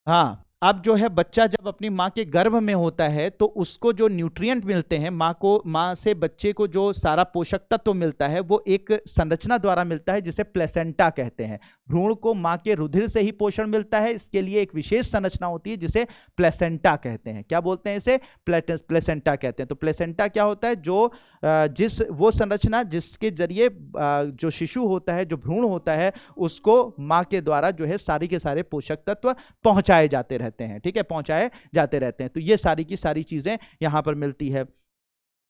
हाँ, अब जो है बच्चा जब अपनी माँ के गर्भ में होता है तो उसको जो न्यूट्रिएंट मिलते हैं, माँ से बच्चे को जो सारा पोषक तत्व मिलता है वो एक संरचना द्वारा मिलता है जिसे प्लेसेंटा कहते हैं। भ्रूण को माँ के रुधिर से ही पोषण मिलता है, इसके लिए एक विशेष संरचना होती है जिसे प्लेसेंटा कहते हैं। क्या बोलते हैं इसे? प्लेसेंटा कहते हैं। तो प्लेसेंटा क्या होता है? वो संरचना जिसके जरिए जो शिशु होता है, जो भ्रूण होता है, उसको माँ के द्वारा जो है सारी के सारे पोषक तत्व पहुंचाए जाते रहते हैं। ठीक है, पहुंचाए जाते रहते हैं। तो ये सारी की सारी चीजें यहां पर मिलती है।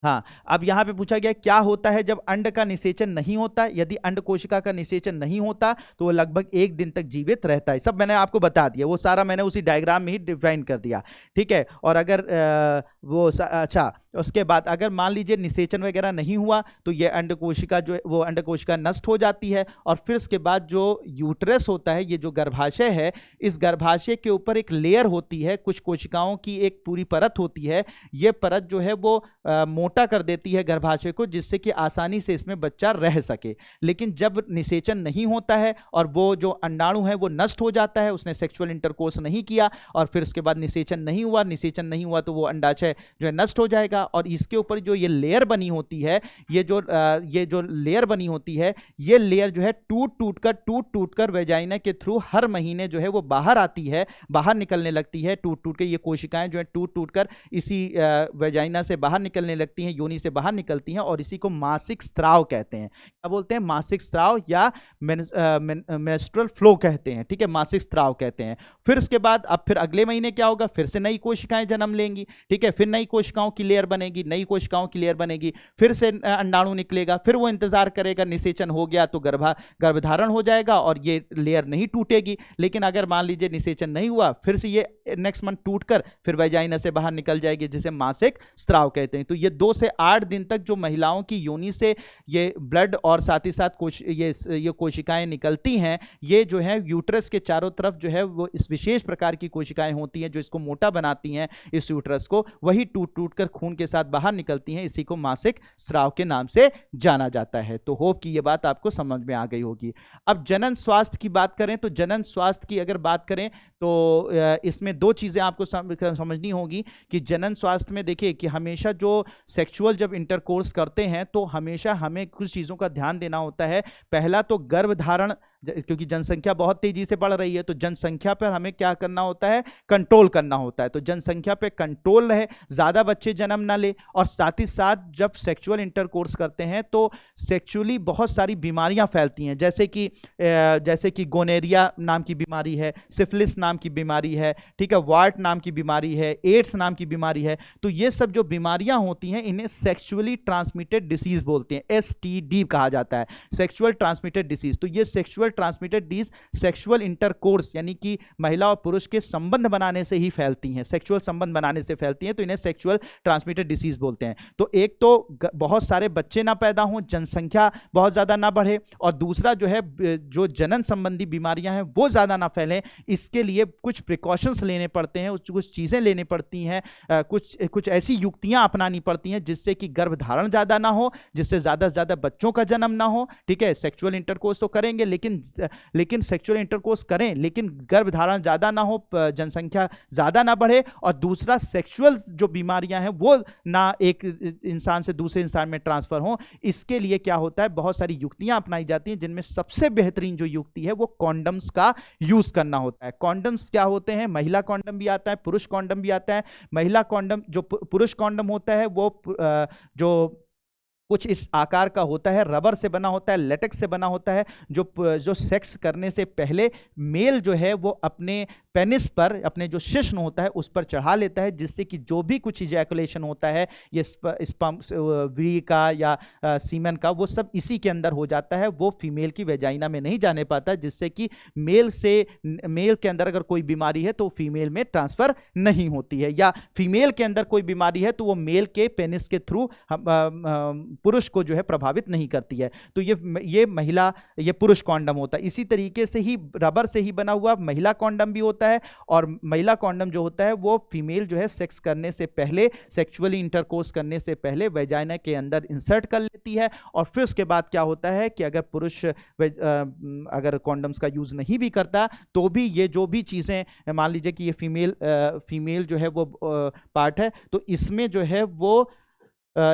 हाँ, अब यहां पे पूछा गया क्या होता है जब अंड का निषेचन नहीं होता। यदि अंड कोशिका का निषेचन नहीं होता तो वो लगभग 1 दिन तक जीवित रहता है। सब मैंने आपको बता दिया, वो सारा मैंने उसी डायग्राम में ही डिफाइन कर दिया। ठीक है, और अगर अच्छा, उसके बाद अगर मान लीजिए निषेचन वगैरह नहीं हुआ तो ये अंड कोशिका जो है वो अंड कोशिका नष्ट हो जाती है। और फिर उसके बाद जो यूट्रस होता है, ये जो गर्भाशय है, इस गर्भाशय के ऊपर एक लेयर होती है, कुछ कोशिकाओं की एक पूरी परत होती है। ये परत जो है वो मोटा कर देती है गर्भाशय को, जिससे कि आसानी से इसमें बच्चा रह सके। लेकिन जब निषेचन नहीं होता है और वो जो अंडाणु है वो नष्ट हो जाता है, उसने सेक्सुअल इंटरकोर्स नहीं किया और फिर उसके बाद निषेचन नहीं हुआ तो वो अंडाशय जो है नष्ट हो जाएगा। और इसके ऊपर जो ये लेयर बनी होती है, ये जो लेयर बनी होती है, ये लेयर जो है टूट टूट कर वेजाइना के थ्रू हर महीने जो है वो बाहर आती है, बाहर निकलने लगती है। टूट के ये कोशिकाएं जो है टूट कर इसी वेजाइना से बाहर निकलने लगती हैं, योनि से बाहर निकलती हैं, और इसी को मासिक स्त्राव कहते हैं। क्या बोलते हैं? मासिक स्त्राव या मेंस्ट्रुअल फ्लो कहते हैं। ठीक है, मासिक स्त्राव कहते हैं। फिर उसके बाद अब फिर अगले महीने क्या होगा? फिर से नई कोशिकाएं जन्म लेंगी। ठीक है, फिर नई कोशिकाओं की लेयर बनेगी, फिर से अंडाणु निकलेगा, फिर वो इंतजार करेगा, निषेचन हो गया तो गर्भधारण हो जाएगा और ये लेयर नहीं टूटेगी। लेकिन अगर मान लीजिए निषेचन नहीं हुआ, फिर से ये नेक्स्ट मंथ टूटकर फिर वेजाइना से बाहर निकल जाएगी, जिसे मासिक स्त्राव कहते हैं। तो ये 2 से 8 दिन तक जो महिलाओं की योनि से ये ब्लड और साथ ही साथ ये कोशिकाएं निकलती हैं, ये जो है यूट्रस के चारों तरफ जो है वो इस विशेष प्रकार की कोशिकाएं होती हैं जो इसको मोटा बनाती हैं, इस यूट्रस को, वही टूट कर खून के साथ बाहर निकलती हैं। इसी को मासिक स्राव के नाम से जाना जाता है। तो होप कि ये बात आपको समझ में आ गई होगी। अब जनन स्वास्थ्य की बात करें तो जनन स्वास्थ्य की अगर बात करें तो इसमें 2 चीजें आपको समझनी होगी कि जनन स्वास्थ्य में देखिए कि हमेशा जो सेक्सुअल जब इंटरकोर्स करते हैं तो हमेशा हमें कुछ चीजों का ध्यान देना होता है। पहला तो गर्भधारण, क्योंकि जनसंख्या बहुत तेजी से बढ़ रही है तो जनसंख्या पर हमें क्या करना होता है? कंट्रोल करना होता है। तो जनसंख्या पे कंट्रोल रहे, ज्यादा बच्चे जन्म ना ले, और साथ ही साथ जब सेक्सुअल इंटरकोर्स करते हैं तो सेक्सुअली बहुत सारी बीमारियां फैलती हैं, जैसे कि गोनेरिया नाम की बीमारी है, सिफिलिस नाम की बीमारी है, ठीक है, वार्ट नाम की बीमारी है, एड्स नाम की बीमारी है। तो ये सब जो बीमारियां होती हैं इन्हें सेक्सुअली ट्रांसमिटेड डिसीज बोलते हैं, STD कहा जाता है, सेक्सुअल ट्रांसमिटेड डिसीज। तो ये sexual transmitted disease sexual intercourse यानी कि महिला और पुरुष के संबंध बनाने से ही फैलती हैं, सेक्सुअल संबंध बनाने से फैलती हैं, तो इन्हें सेक्सुअल ट्रांसमिटेड डिसीज बोलते हैं। तो एक तो बहुत सारे बच्चे ना पैदा हों, जनसंख्या बहुत ज्यादा ना बढ़े, और दूसरा जो है जो जनन संबंधी बीमारियां हैं वो ज्यादा ना फैलें। इसके लिए कुछ प्रिकॉशंस लेने पड़ते हैं, कुछ चीजें लेनी पड़ती हैं, कुछ ऐसी युक्तियां अपनानी पड़ती हैं जिससे कि गर्भधारण ज्यादा ना हो, जिससे ज्यादा से ज्यादा बच्चों का जन्म ना हो। ठीक है, सेक्सुअल इंटरकोर्स तो करेंगे लेकिन सेक्सुअल इंटरकोर्स करें लेकिन गर्भधारण ज्यादा ना हो, जनसंख्या ज्यादा ना बढ़े, और दूसरा सेक्सुअल जो बीमारियां हैं वो ना एक इंसान से दूसरे इंसान में ट्रांसफर हो। इसके लिए क्या होता है? बहुत सारी युक्तियां अपनाई जाती हैं, जिनमें सबसे बेहतरीन जो युक्ति है वो कॉन्डम्स का यूज करना होता है। कॉन्डम्स क्या होते हैं? महिला कॉन्डम भी आता है, पुरुष कॉन्डम भी आता है। महिला कॉन्डम, जो पुरुष कॉन्डम होता है वो जो कुछ इस आकार का होता है, रबर से बना होता है, लेटेक्स से बना होता है, जो सेक्स करने से पहले मेल जो है वो अपने पेनिस पर, अपने जो शिश्न होता है उस पर चढ़ा लेता है, जिससे कि जो भी कुछ इजैकुलेशन होता है, ये स्पर्म व्री का या सीमन का, वो सब इसी के अंदर हो जाता है, वो फीमेल की वेजाइना में नहीं जाने पाता, जिससे कि मेल के अंदर अगर कोई बीमारी है तो फीमेल में ट्रांसफर नहीं होती है, या फीमेल के अंदर कोई बीमारी है तो वो मेल के पेनिस के थ्रू पुरुष को जो है प्रभावित नहीं करती है। तो ये पुरुष कॉन्डम होता है। इसी तरीके से ही रबर से ही बना हुआ महिला कॉन्डम भी होता होता है, और महिला कॉन्डम जो होता है वो फीमेल जो है सेक्स करने से पहले, सेक्सुअली इंटरकोर्स करने से पहले वेजाइना के अंदर इंसर्ट कर लेती है। और फिर उसके बाद क्या होता है कि अगर पुरुष अगर कॉन्डम्स का यूज नहीं भी करता तो भी ये जो भी चीजें, मान लीजिए कि ये फीमेल जो है वो पार्ट है, तो इसमें जो है वो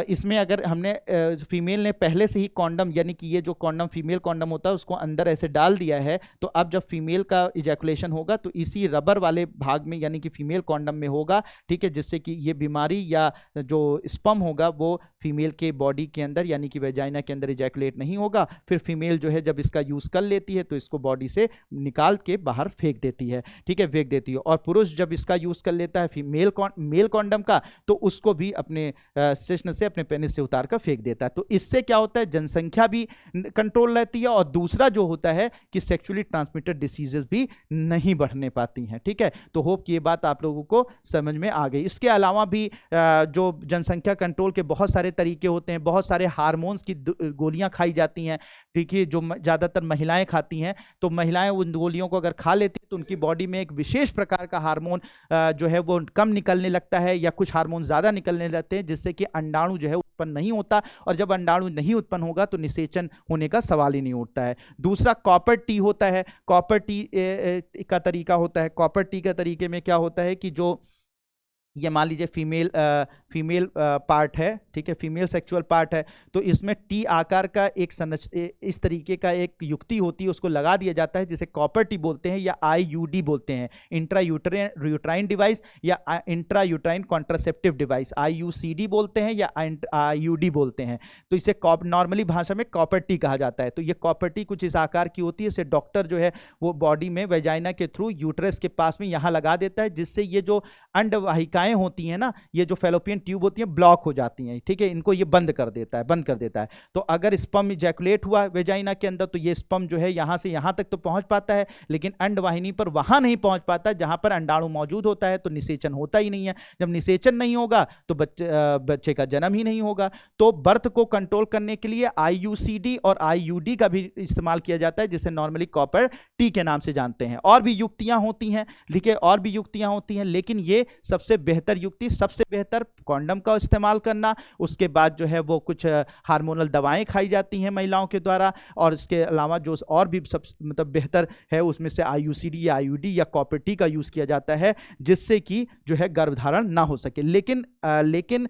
इसमें अगर हमने फीमेल ने पहले से ही कॉन्डम, यानी कि ये जो कॉन्डम फीमेल कॉन्डम होता है उसको अंदर ऐसे डाल दिया है, तो अब जब फीमेल का इजैकुलेशन होगा तो इसी रबर वाले भाग में यानी कि फीमेल कॉन्डम में होगा, ठीक है, जिससे कि ये बीमारी या जो स्पर्म होगा वो फीमेल के बॉडी के अंदर यानी कि वेजाइना के अंदर इजैकुलेट नहीं होगा। फिर फीमेल जो है जब इसका यूज कर लेती है तो इसको बॉडी से निकाल के बाहर फेंक देती है, ठीक है, फेंक देती है। और पुरुष जब इसका यूज कर लेता है मेल कॉन्डम का, तो उसको भी अपने से अपने पेनिस से उतार कर फेंक देता है। तो इससे क्या होता है, जनसंख्या भी कंट्रोल रहती है, और दूसरा जो होता है कि सेक्सुअली ट्रांसमिटेड डिसीजेस भी नहीं बढ़ने पाती हैं, ठीक है। तो होप कि ये बात आप लोगों को समझ में आ गई। इसके अलावा भी जो जनसंख्या कंट्रोल के बहुत सारे तरीके होते हैं, बहुत सारे हार्मोन्स की गोलियां खाई जाती हैं, ठीक है, जो ज़्यादातर महिलाएं खाती हैं। तो महिलाएं उन गोलियों को अगर खा लेती हैं तो उनकी बॉडी में एक विशेष प्रकार का हार्मोन जो है वो कम निकलने लगता है, या कुछ हार्मोन ज़्यादा निकलने लगते हैं, जिससे कि अंडाणु जो है उत्पन्न नहीं होता, और जब अंडाणु नहीं उत्पन्न होगा तो निषेचन होने का सवाल ही नहीं उठता है। दूसरा कॉपर टी होता है। कॉपर टी का तरीका होता है, कॉपर टी के तरीके में क्या होता है कि जो ये मान लीजिए फीमेल पार्ट है, ठीक है, फीमेल सेक्सुअल पार्ट है, तो इसमें टी आकार का एक इस तरीके का एक युक्ति होती है, उसको लगा दिया जाता है, जिसे कॉपर टी बोलते हैं या IUD बोलते हैं, इंट्रा यूट्राइन डिवाइस या intra uterine contraceptive device, IUCD बोलते हैं या IUD बोलते हैं। तो इसे नॉर्मली भाषा में कॉपर टी कहा जाता है। तो ये कॉपर टी कुछ इस आकार की होती है, इसे डॉक्टर जो है वो बॉडी में वेजाइना के थ्रू यूट्रस के पास में यहाँ लगा देता है, जिससे ये जो अंडवाहिकाएं होती हैं ना, ये जो फैलोपियन ट्यूब होती हैं, ब्लॉक हो जाती हैं, ठीक है, इनको ये बंद कर देता है। तो अगर स्पर्म इजैकुलेट हुआ वेजाइना के अंदर तो ये स्पर्म जो है यहाँ से यहाँ तक तो पहुंच पाता है, लेकिन अंडवाहिनी पर वहां नहीं पहुंच पाता जहां पर अंडाणु मौजूद होता है, तो निषेचन होता ही नहीं है। जब निषेचन नहीं होगा तो बच्चे का जन्म ही नहीं होगा। तो बर्थ को कंट्रोल करने के लिए IUCD और IUD का भी इस्तेमाल किया जाता है, जिसे नॉर्मली कॉपर टी के नाम से जानते हैं। और भी युक्तियां होती हैं, लिखे और भी युक्तियां होती हैं, लेकिन ये सबसे बेहतर युक्ति, सबसे बेहतर कॉन्डम का इस्तेमाल करना। उसके बाद जो है वो कुछ हार्मोनल दवाएं खाई जाती हैं महिलाओं के द्वारा, और इसके अलावा जो और भी सब मतलब बेहतर है उसमें से IUCD या IUD या कॉपर टी का यूज किया जाता है, जिससे कि जो है गर्भधारण ना हो सके। लेकिन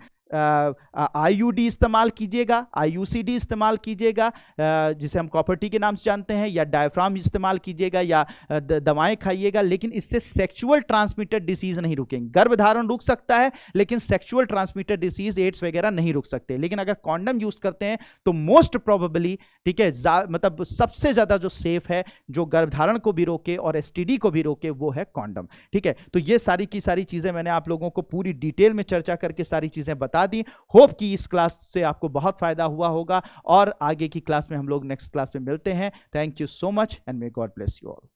IUD इस्तेमाल कीजिएगा, IUCD इस्तेमाल कीजिएगा, जिसे हम कॉपर टी के नाम से जानते हैं, या डायफ्राम इस्तेमाल कीजिएगा, या दवाएं खाइएगा, लेकिन इससे सेक्सुअल ट्रांसमिटेड डिसीज नहीं रुकेंगे। गर्भधारण रुक सकता है लेकिन सेक्सुअल ट्रांसमिटेड डिसीज, एड्स वगैरह नहीं रुक सकते। लेकिन अगर कॉन्डम यूज करते हैं तो मोस्ट प्रोबेबली, ठीक है, मतलब सबसे ज्यादा जो सेफ है, जो गर्भधारण को भी रोके और STD को भी रोके, वो है कॉन्डम, ठीक है। तो ये सारी की सारी चीजें मैंने आप लोगों को पूरी डिटेल में चर्चा करके सारी चीजें बता दी। होप कि इस क्लास से आपको बहुत फायदा हुआ होगा, और आगे की क्लास में हम लोग नेक्स्ट क्लास में मिलते हैं। Thank you so much and may God bless you all.